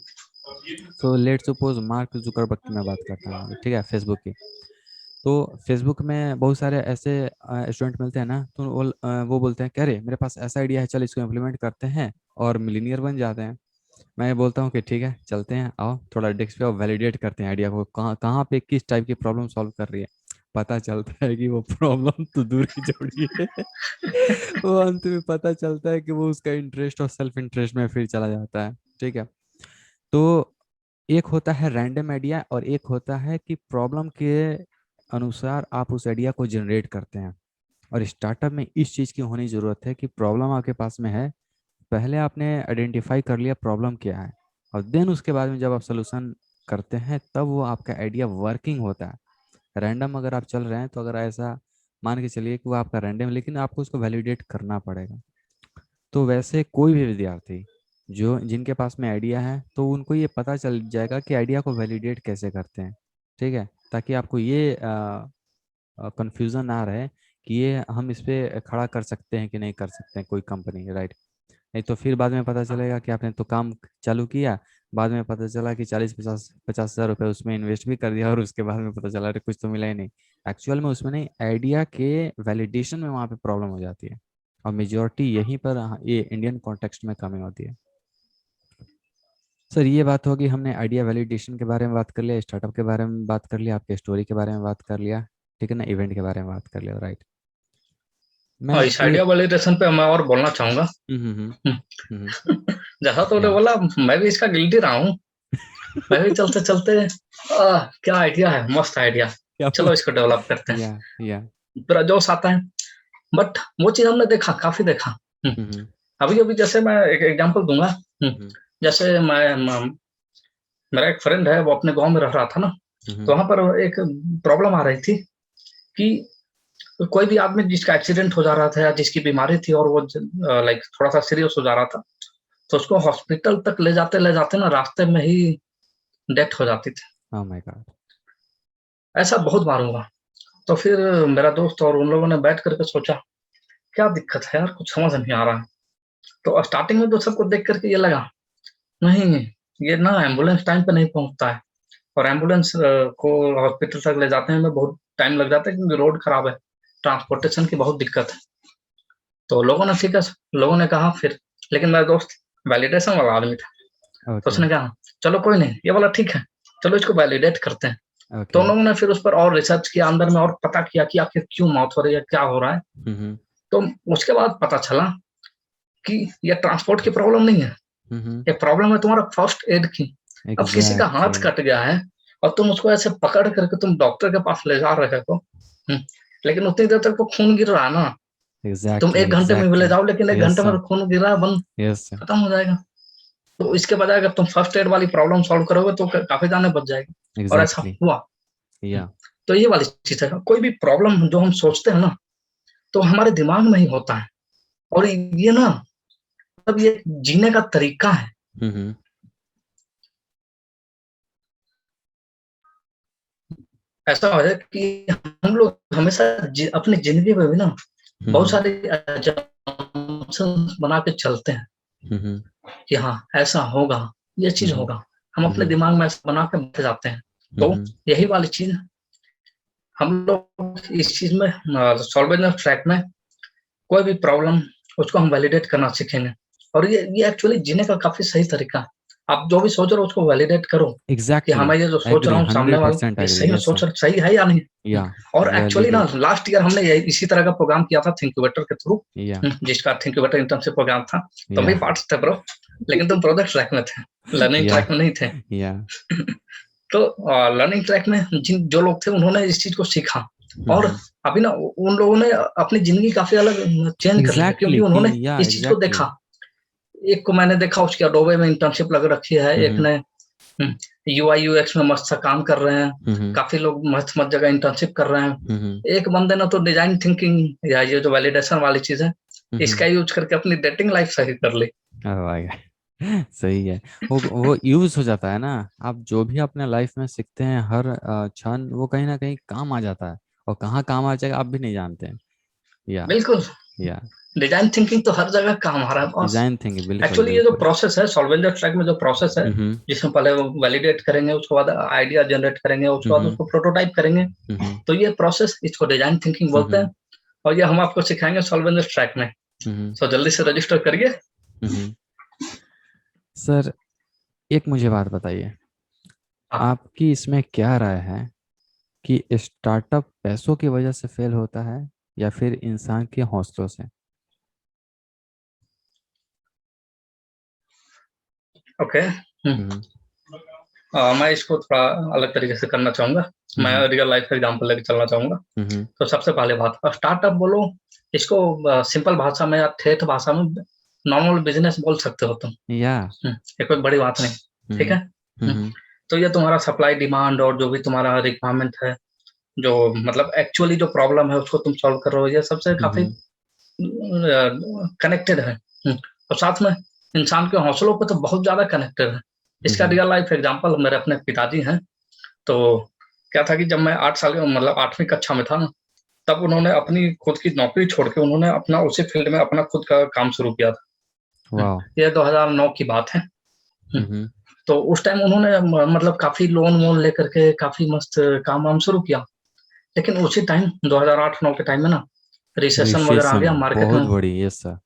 so let suppose mark Zuckerberg की मैं बात करता हूँ, ठीक है, फेसबुक की। तो फेसबुक में बहुत सारे ऐसे स्टूडेंट मिलते हैं ना, तो वो बोलते हैं कि अरे मेरे पास ऐसा आइडिया है, चल इसको इम्प्लीमेंट करते हैं और मिलीनियर बन जाते हैं। मैं बोलता हूँ कि ठीक है चलते हैं, आओ थोड़ा डेस्क पे और वैलिडेट करते हैं आइडिया को, कहाँ कहाँ पे किस टाइप की प्रॉब्लम सॉल्व कर रही है। पता चलता है कि वो प्रॉब्लम तो दूर की छोड़िए वो अंत में पता चलता है कि वो उसका इंटरेस्ट और सेल्फ इंटरेस्ट में फिर चला जाता है। ठीक है। तो एक होता है रैंडम आइडिया और एक होता है कि प्रॉब्लम के अनुसार आप उस आइडिया को जनरेट करते हैं। और स्टार्टअप में इस चीज़ की होनी ज़रूरत है कि प्रॉब्लम आपके पास में है, पहले आपने आइडेंटिफाई कर लिया प्रॉब्लम क्या है, और देन उसके बाद में जब आप सोल्यूशन करते हैं तब वो आपका आइडिया वर्किंग होता है। रैंडम अगर आप चल रहे हैं तो अगर ऐसा मान के चलिए कि वो आपका रैंडम, लेकिन आपको उसको वैलिडेट करना पड़ेगा। तो वैसे कोई भी विद्यार्थी जो जिनके पास में आइडिया है तो उनको ये पता चल जाएगा कि आइडिया को वैलिडेट कैसे करते हैं। ठीक है, ताकि आपको ये कंफ्यूजन ना रहे कि ये हम इस पे खड़ा कर सकते हैं कि नहीं कर सकते हैं कोई कंपनी, राइट। नहीं तो फिर बाद में पता चलेगा कि आपने तो काम चालू किया, बाद में पता चला कि 40-50-50 हज़ार रुपये उसमें इन्वेस्ट भी कर दिया और उसके बाद में पता चला अरे कुछ तो मिला ही नहीं। एक्चुअल में उसमें नहीं, आइडिया के वैलिडेशन में वहाँ पे प्रॉब्लम हो जाती है। और मेजोरिटी यहीं पर ये इंडियन कॉन्टेक्स्ट में कमी होती है। सर ये बात होगी, हमने आइडिया वैलिडेशन के बारे में बात कर लिया, स्टार्टअप के बारे में बात कर लिया, आपके स्टोरी के बारे में बात कर लिया, ठीक है ना, इवेंट के बारे में बात कर लिया, राइट। मैं हाँ, इस ये आइडिया वैलिडेशन पे मैं और बोलना चाहूंगा। हम्म हम्म हम्म जैसा तुमने या बोला, मैं भी इसका गिल्टी रहा हूँ। मैं भी चलते चलते क्या आइडिया है, मस्त आइडिया, क्या चलो इसको डेवलप करते हैं, या पूरा जोश आता है। बट वो चीज हमने देखा, काफी देखा। हम्म अभी अभी जैसे मैं एक एग्जांपल दूंगा। हम्म जैसे मेरा एक फ्रेंड है, वो अपने गांव में रह रहा था ना। तो हम्म वहां पर एक प्रॉब्लम आ रही थी कि कोई भी आदमी जिसका एक्सीडेंट हो जा रहा था या जिसकी बीमारी थी और वो लाइक थोड़ा सा सीरियस हो जा रहा था, तो उसको हॉस्पिटल तक ले जाते ना, रास्ते में ही डेथ हो जाती थी। Oh my God. ऐसा बहुत बार हुआ। तो फिर मेरा दोस्त और उन लोगों ने बैठ करके सोचा, क्या दिक्कत है यार, कुछ समझ नहीं आ रहा है। तो स्टार्टिंग में तो सबको देख करके ये लगा, नहीं, ये ना एम्बुलेंस टाइम पे नहीं पहुंचता है, और एम्बुलेंस को हॉस्पिटल तक ले जाने में बहुत टाइम लग जाता है, क्योंकि रोड खराब है, ट्रांसपोर्टेशन की बहुत दिक्कत है। तो लोगों ने ठीक है, लोगों ने कहा फिर, लेकिन मेरा दोस्त वैलिडेशन वाला आदमी था। तो ओके उसने कहा, चलो कोई नहीं, ये वाला ठीक है, चलो इसको वैलिडेट करते हैं। तो ओके उन लोगों ने फिर उस पर और रिसर्च किया, अंदर में और पता किया कि आखिर क्यों मौत हो रही है, क्या हो रहा है। हम्म तो उसके बाद पता चला कि ये ट्रांसपोर्ट की प्रॉब्लम नहीं है, ये प्रॉब्लम है तुम्हारा फर्स्ट एड की। अब किसी का एग्जैक्टली हाथ कट गया है और तुम उसको ऐसे पकड़ करके तुम डॉक्टर के पास ले जा रहे हो, लेकिन उतनी देर तक तो खून गिर रहा है ना। तुम एग्जैक्टली 1 घंटे में भी ले एग्जैक्टली जाओ, लेकिन 1 घंटे यस में सर, तो खून गिर रहा है, बंद, यस सर। खत्म हो जाएगा। तो इसके बजाय अगर तुम फर्स्ट एड वाली प्रॉब्लम सॉल्व करोगे तो काफी जाने बच जाएगी। और ऐसा एग्जैक्टली हुआ। हम्म, या तो ये वाली चीज है, कोई भी प्रॉब्लम जो हम सोचते हैं ना, तो हमारे दिमाग में ही होता है। और ये ना, मतलब ये जीने का तरीका है। हम्म ऐसा है कि हम लोग हमेशा अपनी जिंदगी में भी ना बहुत हम्म सारे assumptions बना के चलते हैं हम्म कि हाँ ऐसा होगा, ये चीज हम्म होगा। हम अपने हम्म दिमाग में ऐसा बना के बैठ जाते हैं। तो हम्म यही वाली चीज हम लोग इस चीज में, सॉल्वेंस ट्रैक में, कोई भी प्रॉब्लम, उसको हम वैलिडेट करना सीखेंगे। और ये एक्चुअली जीने का काफी सही तरीका है। आप जो भी सोच रहे हो उसको वैलिडेट करो कि हाँ, एग्जैक्टली मैं ये जो सोच रहा एग्री, हूँ सामने वाला, 100% ये एग्री, सही में यस सर। सोच रहा, सही है या नहीं। या और एक्चुअली ना, वैलिडेट लास्ट ईयर हमने इसी तरह का प्रोग्राम किया था थिंक्यूबेटर के थ्रू, या जिसका थिंक्यूबेटर इंटर्नशिप प्रोग्राम था। तुम या भी पार्ट थे ब्रो, लेकिन तुम प्रोजेक्ट ट्रैक में थे, लर्निंग या ट्रैक में नहीं थे। या तो लर्निंग ट्रैक में जिन जो लोग थे उन्होंने इस चीज को सीखा। और हम्म अभी ना उन लोगों ने अपनी जिंदगी काफी अलग चेंज कर ली है, क्योंकि एग्जैक्टली कि उन्होंने या इस चीज को एग्जैक्टली देखा। एक को मैंने देखा, उसकी अडोबे में इंटर्नशिप लग रखी है, एक हम्म ने यूआई यूएक्स में मस्त सा काम कर रहे हैं। हम्म काफी लोग मस्त मस्त जगह इंटर्नशिप कर रहे हैं। हम्म एक बंदे ने तो डिजाइन थिंकिंग या ये जो वैलिडेशन वाली चीज है, इसका हम्म यूज करके अपनी डेटिंग लाइफ सही कर ली। भाई सही है। वो यूज हो जाता है ना। आप जो भी अपने लाइफ में सीखते हैं हर क्षण वो कहीं ना कहीं काम आ जाता है, और कहाँ काम आ जाएगा आप भी नहीं जानते हैं। या बिल्कुल। या डिजाइन थिंकिंग तो हर जगह काम आ रहा है बॉस। डिजाइन थिंकिंग, बिल्कुल एक्चुअली ये जो बिल्कुल। प्रोसेस है सॉल्वेंजर ट्रैक में, जो प्रोसेस है जिसमें पहले वैलिडेट करेंगे, उसके बाद आइडिया जनरेट करेंगे, उसके बाद उसको प्रोटोटाइप करेंगे, तो ये प्रोसेस, इसको डिजाइन थिंकिंग बोलते हैं। और ये हम आपको सिखाएंगे सॉल्वेंजर ट्रैक में। तो जल्दी से रजिस्टर करिए। सर एक मुझे बात बताइए, हाँ, आपकी इसमें क्या राय है कि स्टार्टअप पैसों की वजह से फेल होता है या फिर इंसान के हौसलों से? ओके। हम्म मैं इसको थोड़ा अलग तरीके से करना चाहूंगा। मैं हम्म रियल लाइफ का एग्जांपल लेके चलना चाहूंगा। हम्म तो सबसे पहले बात, स्टार्टअप बोलो, इसको सिंपल भाषा में या ठेठ भाषा में नॉर्मल बिजनेस बोल सकते हो तुम। या ये कोई बड़ी बात नहीं। ठीक हम्म है। हम्म तो ये तुम्हारा सप्लाई डिमांड और जो भी तुम्हारा रिक्वायरमेंट है, जो मतलब एक्चुअली जो प्रॉब्लम है उसको तुम सॉल्व कर रहे हो, ये सबसे काफी हम्म कनेक्टेड है। और साथ में इंसान के हौसलों पे तो बहुत ज्यादा कनेक्टेड है। इसका हम्म रियल लाइफ एग्जांपल मेरे अपने पिताजी हैं। तो क्या था कि जब मैं 8 साल का, मतलब 8वीं कक्षा में था ना, तब उन्होंने अपनी खुद की नौकरी छोड़ के उन्होंने अपना उसी फील्ड में अपना खुद का काम शुरू किया था। वाह। ये 2009 की बात है। हम्म, हम्म तो उस टाइम उन्होंने मतलब काफी लोन वोन लेकर के काफी मस्त काम वाम शुरू किया। लेकिन उसी टाइम 2008-9 के टाइम में ना रिसेशन वगैरह आ रिसेशन गया मार्केट बहुत में। बड़ी, यस सर।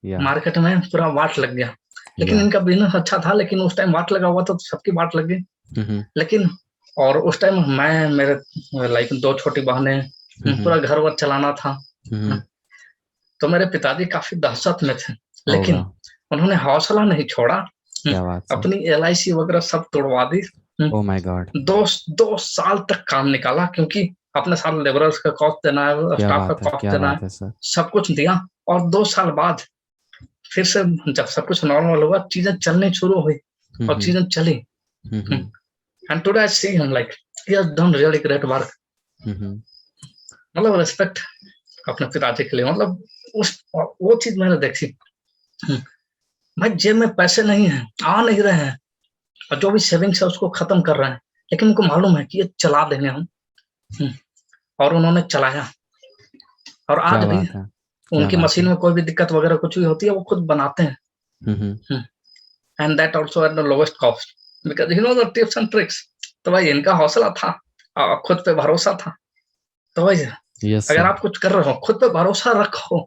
या मार्केट में पूरा वाट लग गया। लेकिन या इनका बिजनेस अच्छा था, लेकिन उस टाइम वाट लगा हुआ तो सबकी वाट लग गई। हम्म लेकिन और उस टाइम मैं, मेरे लाइक 2 छोटी बहनें, हम्म पूरा घर वर चलाना था। हम्म तो मेरे पिताजी काफी दहशत में थे, होगा। लेकिन उन्होंने हौसला नहीं छोड़ा। क्या बात सर। अपनी LIC वगैरह सब तोड़वा दी। Oh my God. 2 साल तक काम निकाला, क्योंकि अपने साथ लेबरर्स का कॉस्ट देना है, क्या स्टाफ का बात है, कॉस्ट क्या देना है, बात है सर। सब कुछ दिया। और 2 साल बाद फिर से जब सब कुछ नॉर्मल हुआ, चीजें चलनी शुरू हुई और हम्म चीजें चली। Hmm and today I see him like he has done really great work. Hmm मतलब रिस्पेक्ट अपने पिताजी के लिए। मतलब उस वो चीज मैंने देखी। हम्म, भाई जेब में पैसे नहीं है, आ नहीं रहे हैं, और जो भी सेविंग्स है उसको खत्म कर रहे हैं, लेकिन उनको मालूम है कि ये चला देंगे हम। हम्म, और उन्होंने चलाया। और आज क्या भी बात है, क्या उनकी बात मशीन है। में कोई भी दिक्कत वगैरह कुछ भी होती है, वो खुद बनाते हम्म हैं। And that also at the lowest cost, because you know the tips and tricks. तो भाई इनका हौसला था और खुद पे भरोसा था। तो भाई यस अगर सर। आप कुछ कर रहे हो, खुद पे भरोसा रखो।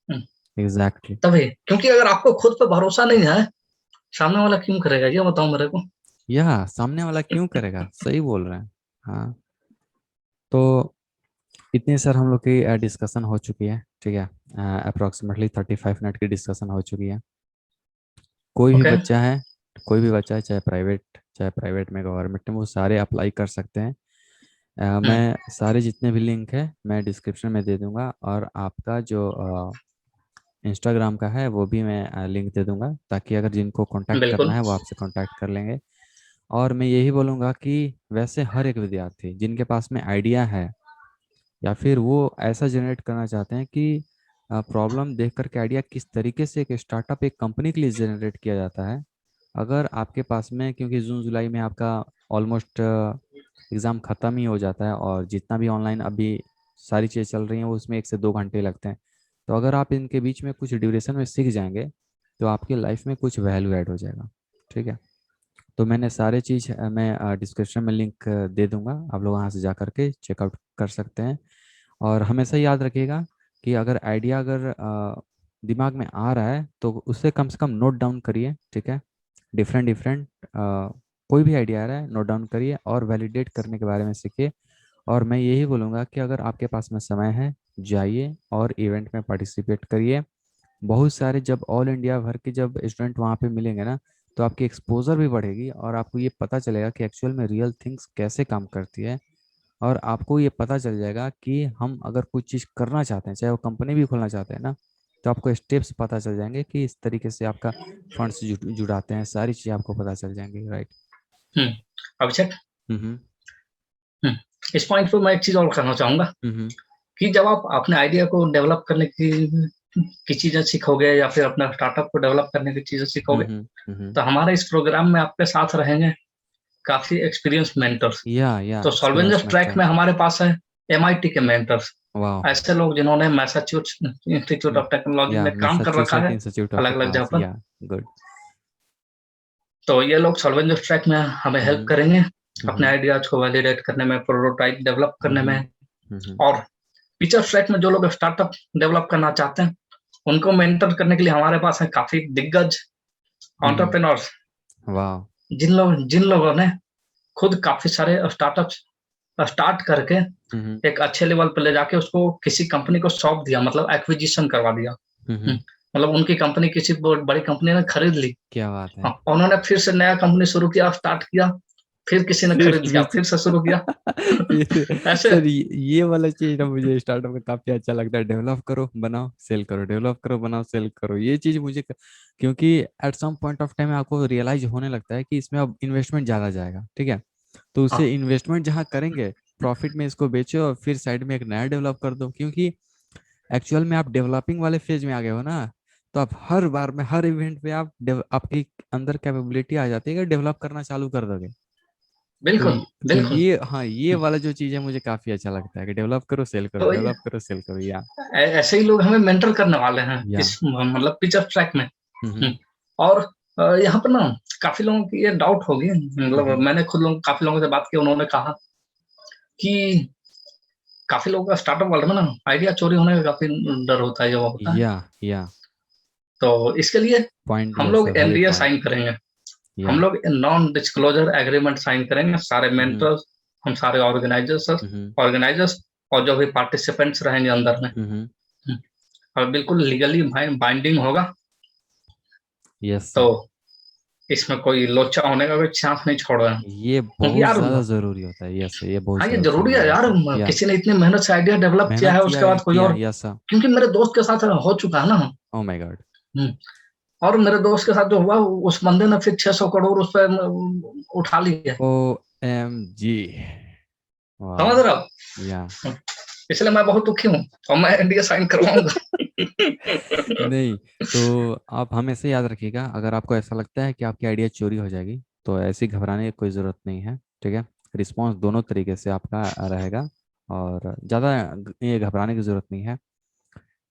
हम्म, एग्जैक्टली। तभी, क्योंकि अगर आपको खुद पे भरोसा नहीं है, सामने वाला क्यों करेगा, ये बताओ मेरे को। या सामने वाला क्यों करेगा, सही बोल रहे हैं। हाँ, तो इतनी सर हम लोग की डिस्कशन हो चुकी है, ठीक है। अप्रोक्सीमेटली 35 मिनट की डिस्कशन हो चुकी है। कोई भी ओके। बच्चा है, कोई भी बच्चा है, चाहे प्राइवेट में गवर्नमेंट में, वो सारे अप्लाई कर सकते हैं। हम्म, मैं सारे जितने भी लिंक है मैं डिस्क्रिप्शन में दे दूंगा, और आपका जो इंस्टाग्राम का है वो भी मैं लिंक दे दूंगा, ताकि अगर जिनको कांटेक्ट करना बिल्कुल। है वो आपसे कांटेक्ट कर लेंगे। और मैं यही बोलूँगा कि वैसे हर एक विद्यार्थी जिनके पास में आइडिया है, या फिर वो ऐसा जनरेट करना चाहते हैं कि प्रॉब्लम देख करके आइडिया किस तरीके से एक स्टार्टअप, एक कंपनी के लिए जनरेट किया जाता है। अगर आपके पास में, क्योंकि जून जुलाई में आपका ऑलमोस्ट एग्ज़ाम ख़त्म ही हो जाता है, और जितना भी ऑनलाइन अभी सारी चीज़ें चल रही हैं वो उसमें 1 से 2 घंटे लगते हैं। तो अगर आप इनके बीच में कुछ ड्यूरेशन में सीख जाएंगे तो आपकी लाइफ में कुछ वैल्यू ऐड हो जाएगा, ठीक है। तो मैंने सारे चीज़ मैं डिस्क्रिप्शन में लिंक दे दूंगा, आप लोग वहाँ से जा करके चेकआउट कर सकते हैं। और हमेशा याद रखिएगा कि अगर आइडिया अगर दिमाग में आ रहा है तो उसे कम से कम नोट डाउन करिए, ठीक है। डिफरेंट डिफरेंट कोई भी आइडिया आ रहा है नोट डाउन करिए और वैलिडेट करने के बारे में सीखिए। और मैं यही बोलूँगा कि अगर आपके पास में समय है, जाइए और इवेंट में पार्टिसिपेट करिए। बहुत सारे जब ऑल इंडिया भर के जब स्टूडेंट वहाँ पे मिलेंगे ना, तो आपकी एक्सपोजर भी बढ़ेगी और आपको ये पता चलेगा कि एक्चुअल में रियल थिंग्स कैसे काम करती है। और आपको ये पता चल जाएगा कि हम अगर कुछ चीज़ करना चाहते हैं, चाहे वो कंपनी भी खोलना चाहते हैं ना, तो आपको स्टेप्स पता चल जाएंगे कि इस तरीके से आपका फंड्स जुटाते हैं, सारी चीज़ें आपको पता चल जाएंगी, राइट। हम्म, अभिषेक। हम्म हम्म, इस पॉइंट पे मैं एक चीज और कहना चाहूंगा हम्म कि जब आप अपने आइडिया को डेवलप करने की चीजें सीखोगे, या फिर अपना स्टार्टअप को डेवलप करने की चीजें सीखोगे, हम्म। तो हमारे इस प्रोग्राम में आपके साथ रहेंगे काफी एक्सपीरियंस मेंटर्स। या तो एक्सपीरियंस सॉल्वेंजर ट्रैक मैटर। में हमारे पास है MIT के मेंटर्स। वाह, ऐसे लोग जिन्होंने मैसाचुसेट्स इंस्टीट्यूट ऑफ टेक्नोलॉजी या में काम कर रखा मैसाचुसेट है इंस्टीट्यूट ऑफ अलग अलग जगह टेक्नोलॉजी, पर। या गुड। तो ये लोग सॉल्वेंजस ट्रैक में हमें हेल्प हम्म करेंगे अपने हम्म आइडियाज को वैलिडेट करने में, प्रोटोटाइप डेवलप करने हम्म में। हम्म और फीचर ट्रैक में जो लोग स्टार्टअप डेवलप करना चाहते हैं उनको मेंटर करने के लिए हमारे पास है काफी दिग्गज एंटरप्रेन्योर्स, वाह, जिन लोगों ने खुद काफी सारे स्टार्टअप्स स्टार्ट करके हम्म एक अच्छे लेवल पे ले जाके उसको किसी कंपनी को सौंप दिया, मतलब एक्विजिशन करवा दिया। हम्म, मतलब उनकी कंपनी किसी बहुत बड़ी कंपनी ने खरीद ली। क्या बात है। हाँ, उन्होंने फिर से नया कंपनी शुरू किया, स्टार्ट किया, फिर किसी ने फिर खरीद लिया, फिर फिर से शुरू किया। फिर ऐसे। सर, ये वाला चीज ना मुझे स्टार्टअप में काफी अच्छा लगता है। डेवलप करो बनाओ सेल करो, डेवलप करो बनाओ सेल करो, ये चीज मुझे क्योंकि at some point of time आपको रियलाइज होने लगता है कि इसमें अब इन्वेस्टमेंट ज्यादा जाएगा, ठीक है। तो हाँ उसे इन्वेस्टमेंट जहाँ करेंगे, प्रॉफिट में इसको बेचो और फिर साइड में एक नया डेवलप कर दो, क्योंकि एक्चुअल में आप डेवलपिंग वाले फेज में आ गए हो ना। तो आप हर बार में हर इवेंट पे आपकी अंदर कैपेबिलिटी आ जाती है कि डेवलप करना चालू कर दोगे। तो बिल्कुल बिल्कुल। ये, हाँ, ये वाला जो चीज है मुझे काफी अच्छा लगता है कि डेवलप करो सेल करो, तो डेवलप करो सेल करो, या ऐसे ही लोग हमें मेंटर करने वाले हैं या इस मतलब पिक्चर ट्रैक में। हम्म और यहाँ पर ना काफी लोगों की ये डाउट होगी, मतलब हम्म मैंने खुद काफी लोगों से बात की, उन्होंने कहा कि काफी लोगों का स्टार्टअप वर्ल्ड में ना आइडिया चोरी होने का काफी डर होता है, जब वो होता है। या तो इसके लिए पॉइंट, हम यस लोग वैलिड एनडीए पॉइंट, साइन करेंगे। हम या लोग नॉन डिस्क्लोजर एग्रीमेंट साइन करेंगे, सारे हम्म मेंटर्स, हम सारे ऑर्गेनाइजर्स हम्म ऑर्गेनाइजर्स और जो भी पार्टिसिपेंट्स रहेंगे अंदर में। हम्म, और बिल्कुल लीगली बाइंडिंग होगा। यस तो सर। इसमें कोई लोचा होने का कोई चांस नहीं छोड़ रहे हैं। ये क्योंकि बहुत यार, ज्यादा जरूरी होता है, यस ये बहुत हाँ ये ज्यादा जरूरी जरूरी है यार, होता है, या किसी ने इतनी मेहनत से आइडिया डेवलप किया मेहनत है किया उसके बाद कोई किया, और। Yes sir. क्योंकि मेरे दोस्त के साथ हो चुका है ना। Oh my God. हम्म, और मेरे दोस्त के साथ जो हुआ, उस बंदे ने फिर 600 करोड़ उस पर उठा ली है। ओ एम जी, वाह, समझ रहे हो? या इसलिए मैं बहुत दुखी हूँ और मैं एनडीए साइन करवाऊंगा। नहीं, तो आप हमेशा याद रखिएगा, अगर आपको ऐसा लगता है कि आपकी आइडिया चोरी हो जाएगी तो ऐसी घबराने की कोई ज़रूरत नहीं है, ठीक है। रिस्पॉन्स दोनों तरीके से आपका रहेगा, और ज़्यादा ये घबराने की ज़रूरत नहीं है।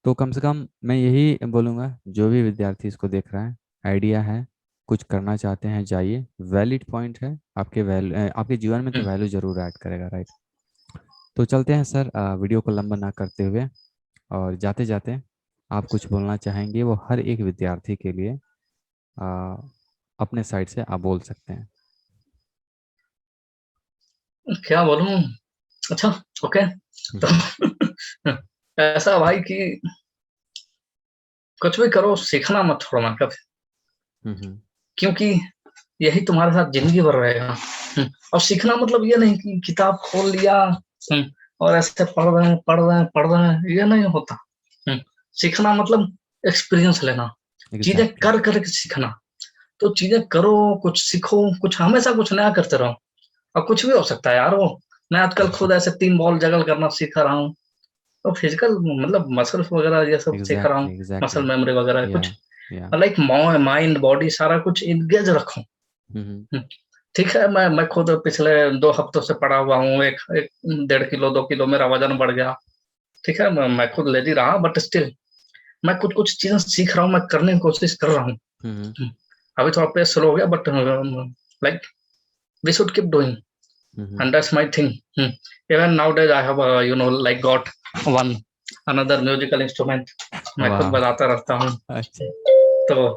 तो कम से कम मैं यही बोलूँगा, जो भी विद्यार्थी इसको देख रहा है, आइडिया है, कुछ करना चाहते हैं, जाइए, वैलिड पॉइंट है, आपके आपके जीवन में तो वैल्यू जरूर ऐड करेगा, राइट। तो चलते हैं सर, वीडियो को लंबा ना करते हुए, और जाते जाते आप कुछ बोलना चाहेंगे वो हर एक विद्यार्थी के लिए, आ, अपने साइड से आप बोल सकते हैं। क्या बोलूं? अच्छा, ओके। तो हम्म ऐसा भाई कि कुछ भी करो, सीखना मत छोड़ना कभी। हम्म क्योंकि यही तुम्हारे साथ जिंदगी भर रहेगा। और सीखना मतलब ये नहीं कि किताब खोल लिया और ऐसे पढ़ रहे हैं पढ़ रहे हैं पढ़ रहे हैं, ये नहीं होता। सीखना मतलब एक्सपीरियंस लेना, चीजें एग्जैक्टली, कर करके सीखना। तो चीजें करो, कुछ सीखो, कुछ हमेशा कुछ नया करते रहो। और कुछ भी हो सकता है यार वो। मैं आजकल खुद ऐसे 3 बॉल जगल करना सीख रहा हूँ। तो फिजिकल मतलब मसल्स वगैरह ये सब सीख रहा एग्जैक्टली हूँ, मसल एग्जैक्टली, मेमोरी वगैरह या कुछ। या लाइक माइंड बॉडी सारा कुछ इंगेज रखूं। हम्म हम्म, ठीक है, मैं खुद पिछले 2 हफ्तों से पड़ा हुआ हूँ, एक 1.5 किलो 2 किलो मेरा वजन बढ़ गया। ठीक है, मैं खुद लेडी रहा, बट स्टिल मैं कुछ कुछ चीजें सीख रहा हूँ, मैं करने की कोशिश कर रहा हूँ। हम्म अभी थोड़ा पेस स्लो हो गया, but like we should keep doing, hmm, and that's my thing. Even nowadays I have like got one another musical instrument, मैं खुद वाह, बजाता रहता हूँ। अच्छा, तो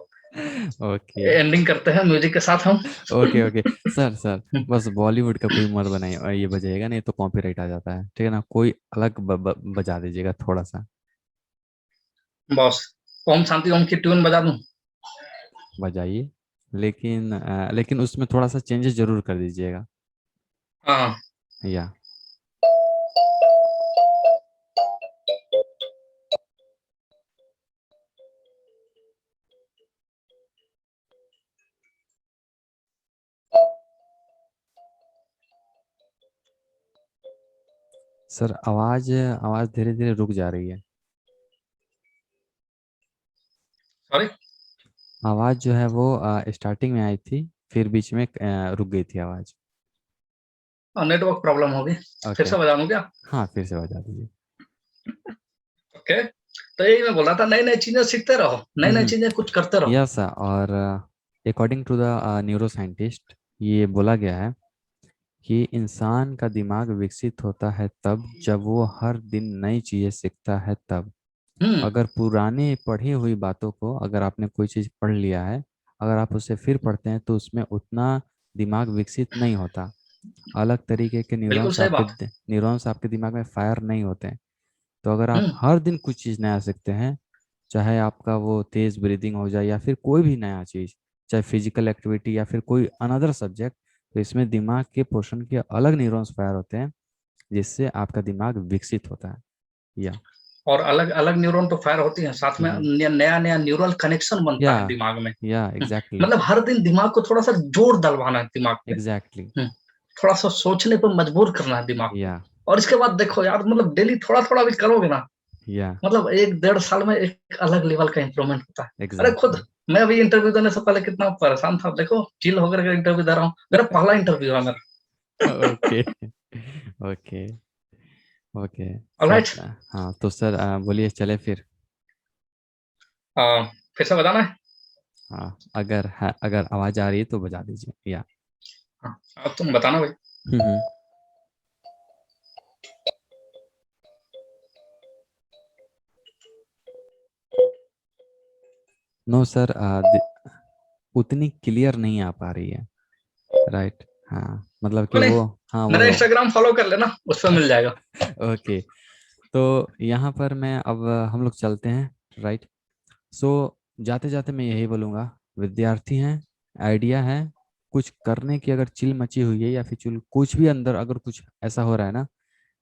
ओके एंडिंग करते हैं म्यूजिक के साथ हम। ओके ओके, सर सर, बस बॉलीवुड का कोई मत बनाइए, और ये बजाएगा नहीं तो कॉपीराइट आ जाता है, ठीक है ना। कोई अलग बजा दीजिएगा थोड़ा सा, बॉस, ओम शांति ओम की ट्यून बजा दूं? बजाइए, लेकिन लेकिन उसमें थोड़ा सा चेंजेस जरूर कर दीजिएगा, हाँ। या सर, आवाज आवाज धीरे धीरे रुक जा रही है। सॉरी। आवाज जो है वो स्टार्टिंग में आई थी, फिर बीच में रुक गई थी आवाज। नेटवर्क प्रॉब्लम होगी। फिर ओके, से बजा दूं क्या? हाँ फिर से बजा दीजिए। ओके, तो यही मैं बोल रहा था, नई नई चीजें सीखते रहो, नई नई चीजें कुछ करते रहो। यस सर, और according to the neuro scientist ये बोला गया है कि इंसान का दिमाग विकसित होता है तब जब वो हर दिन नई चीजें सीखता है तब। हम्म। अगर पुरानी पढ़ी हुई बातों को, अगर आपने कोई चीज़ पढ़ लिया है, अगर आप उसे फिर पढ़ते हैं तो उसमें उतना दिमाग विकसित नहीं होता। अलग तरीके के बिल्कुल सही बात। न्यूरॉन्स आपके दिमाग में फायर नहीं होते हैं। तो अगर आप हम्म। हर दिन कुछ चीज़ नया सीखते हैं, चाहे आपका वो तेज ब्रीदिंग हो जाए या फिर कोई भी नया चीज़, चाहे फिजिकल एक्टिविटी या फिर कोई अनदर सब्जेक्ट, तो इसमें दिमाग के पोर्शन के अलग न्यूरॉन्स फायर होते हैं जिससे आपका दिमाग विकसित होता है। या और अलग अलग न्यूरॉन तो फायर होती हैं, साथ में हम्म नया नया न्यूरल कनेक्शन बनता या है दिमाग में। एग्जैक्टली मतलब हर दिन दिमाग को थोड़ा सा जोर डलवाना है दिमाग पे। एग्जैक्टली थोड़ा सा सोचने पर मजबूर करना है दिमाग को। या और इसके बाद देखो यार, मतलब डेली थोड़ा थोड़ा भी करोगे ना, या मतलब 1 1.5 साल में एक अलग लेवल का इंप्रूवमेंट होता है। अरे खुद एग्जैक्टली मैं अभी इंटरव्यू देने से पहले कितना परेशान था, देखो चिल होकर के इंटरव्यू दे रहा हूँ, मेरा पहला इंटरव्यू है मेरा। Okay okay okay sir. Alright. हाँ तो सर बोलिए, चले फिर। फिर से बताना है। हाँ, अगर आवाज़ आ रही है तो बजा दीजिए। या हाँ, अब तुम बताना भाई। हम्म नो सर, उतनी क्लियर नहीं आ पा रही है। राइट। हाँ मतलब कि कोई नहीं, वो, हाँ मेरा वो इंस्टाग्राम फॉलो कर लेना, उस पर मिल जाएगा। ओके। तो यहाँ पर मैं अब हम लोग चलते हैं। राइट। सो जाते जाते मैं यही बोलूँगा, विद्यार्थी हैं, आइडिया है, कुछ करने की अगर चिल मची हुई है या फिर चिल कुछ भी अंदर अगर कुछ ऐसा हो रहा है ना,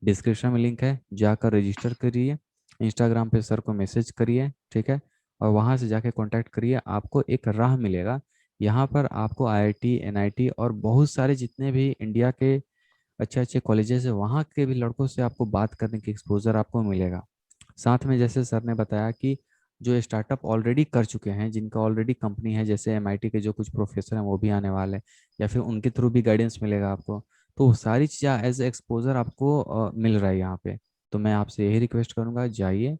डिस्क्रिप्शन में लिंक है, जाकर रजिस्टर करिए, इंस्टाग्राम पे सर को मैसेज करिए, ठीक है, और वहाँ से जाके कांटेक्ट करिए, आपको एक राह मिलेगा। यहाँ पर आपको आईआईटी, एनआईटी और बहुत सारे जितने भी इंडिया के अच्छे अच्छे कॉलेजेस है वहाँ के भी लड़कों से आपको बात करने की एक्सपोजर आपको मिलेगा। साथ में जैसे सर ने बताया कि जो स्टार्टअप ऑलरेडी कर चुके हैं, जिनका ऑलरेडी कंपनी है, जैसे एमआईटी के जो कुछ प्रोफेसर हैं वो भी आने वाले हैं, या फिर उनके थ्रू भी गाइडेंस मिलेगा आपको। तो वो सारी चीज़ें एज एक्सपोजर आपको मिल रहा है यहाँ पे। तो मैं आपसे यही रिक्वेस्ट करूँगा, जाइए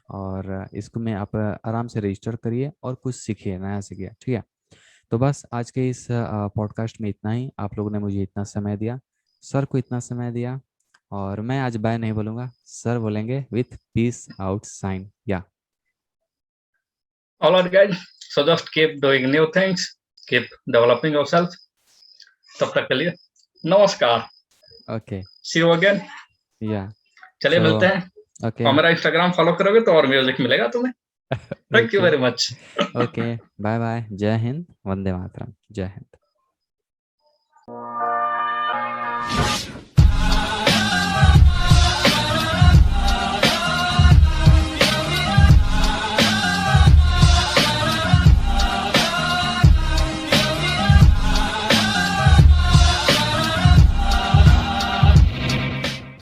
और इसको में आप आराम से रजिस्टर करिए और कुछ सीखिए, नया सीखिए, ठीक है। तो बस आज के इस पॉडकास्ट में इतना ही। आप लोगों ने मुझे इतना समय दिया, सर को इतना समय दिया, और मैं आज बाय नहीं बोलूँगा, सर बोलेंगे with peace out sign. Yeah alright guys, so just keep doing new things, keep developing yourself. तब तक के लिए नमस्कार। Okay. See you again. Yeah चलिए सो मिलते हैं। ओके और मेरा इंस्टाग्राम फॉलो करोगे तो और म्यूजिक मिलेगा तुम्हें। Thank you okay very much. Okay, bye bye, जय हिंद, वंदे मातरम, जय हिंद।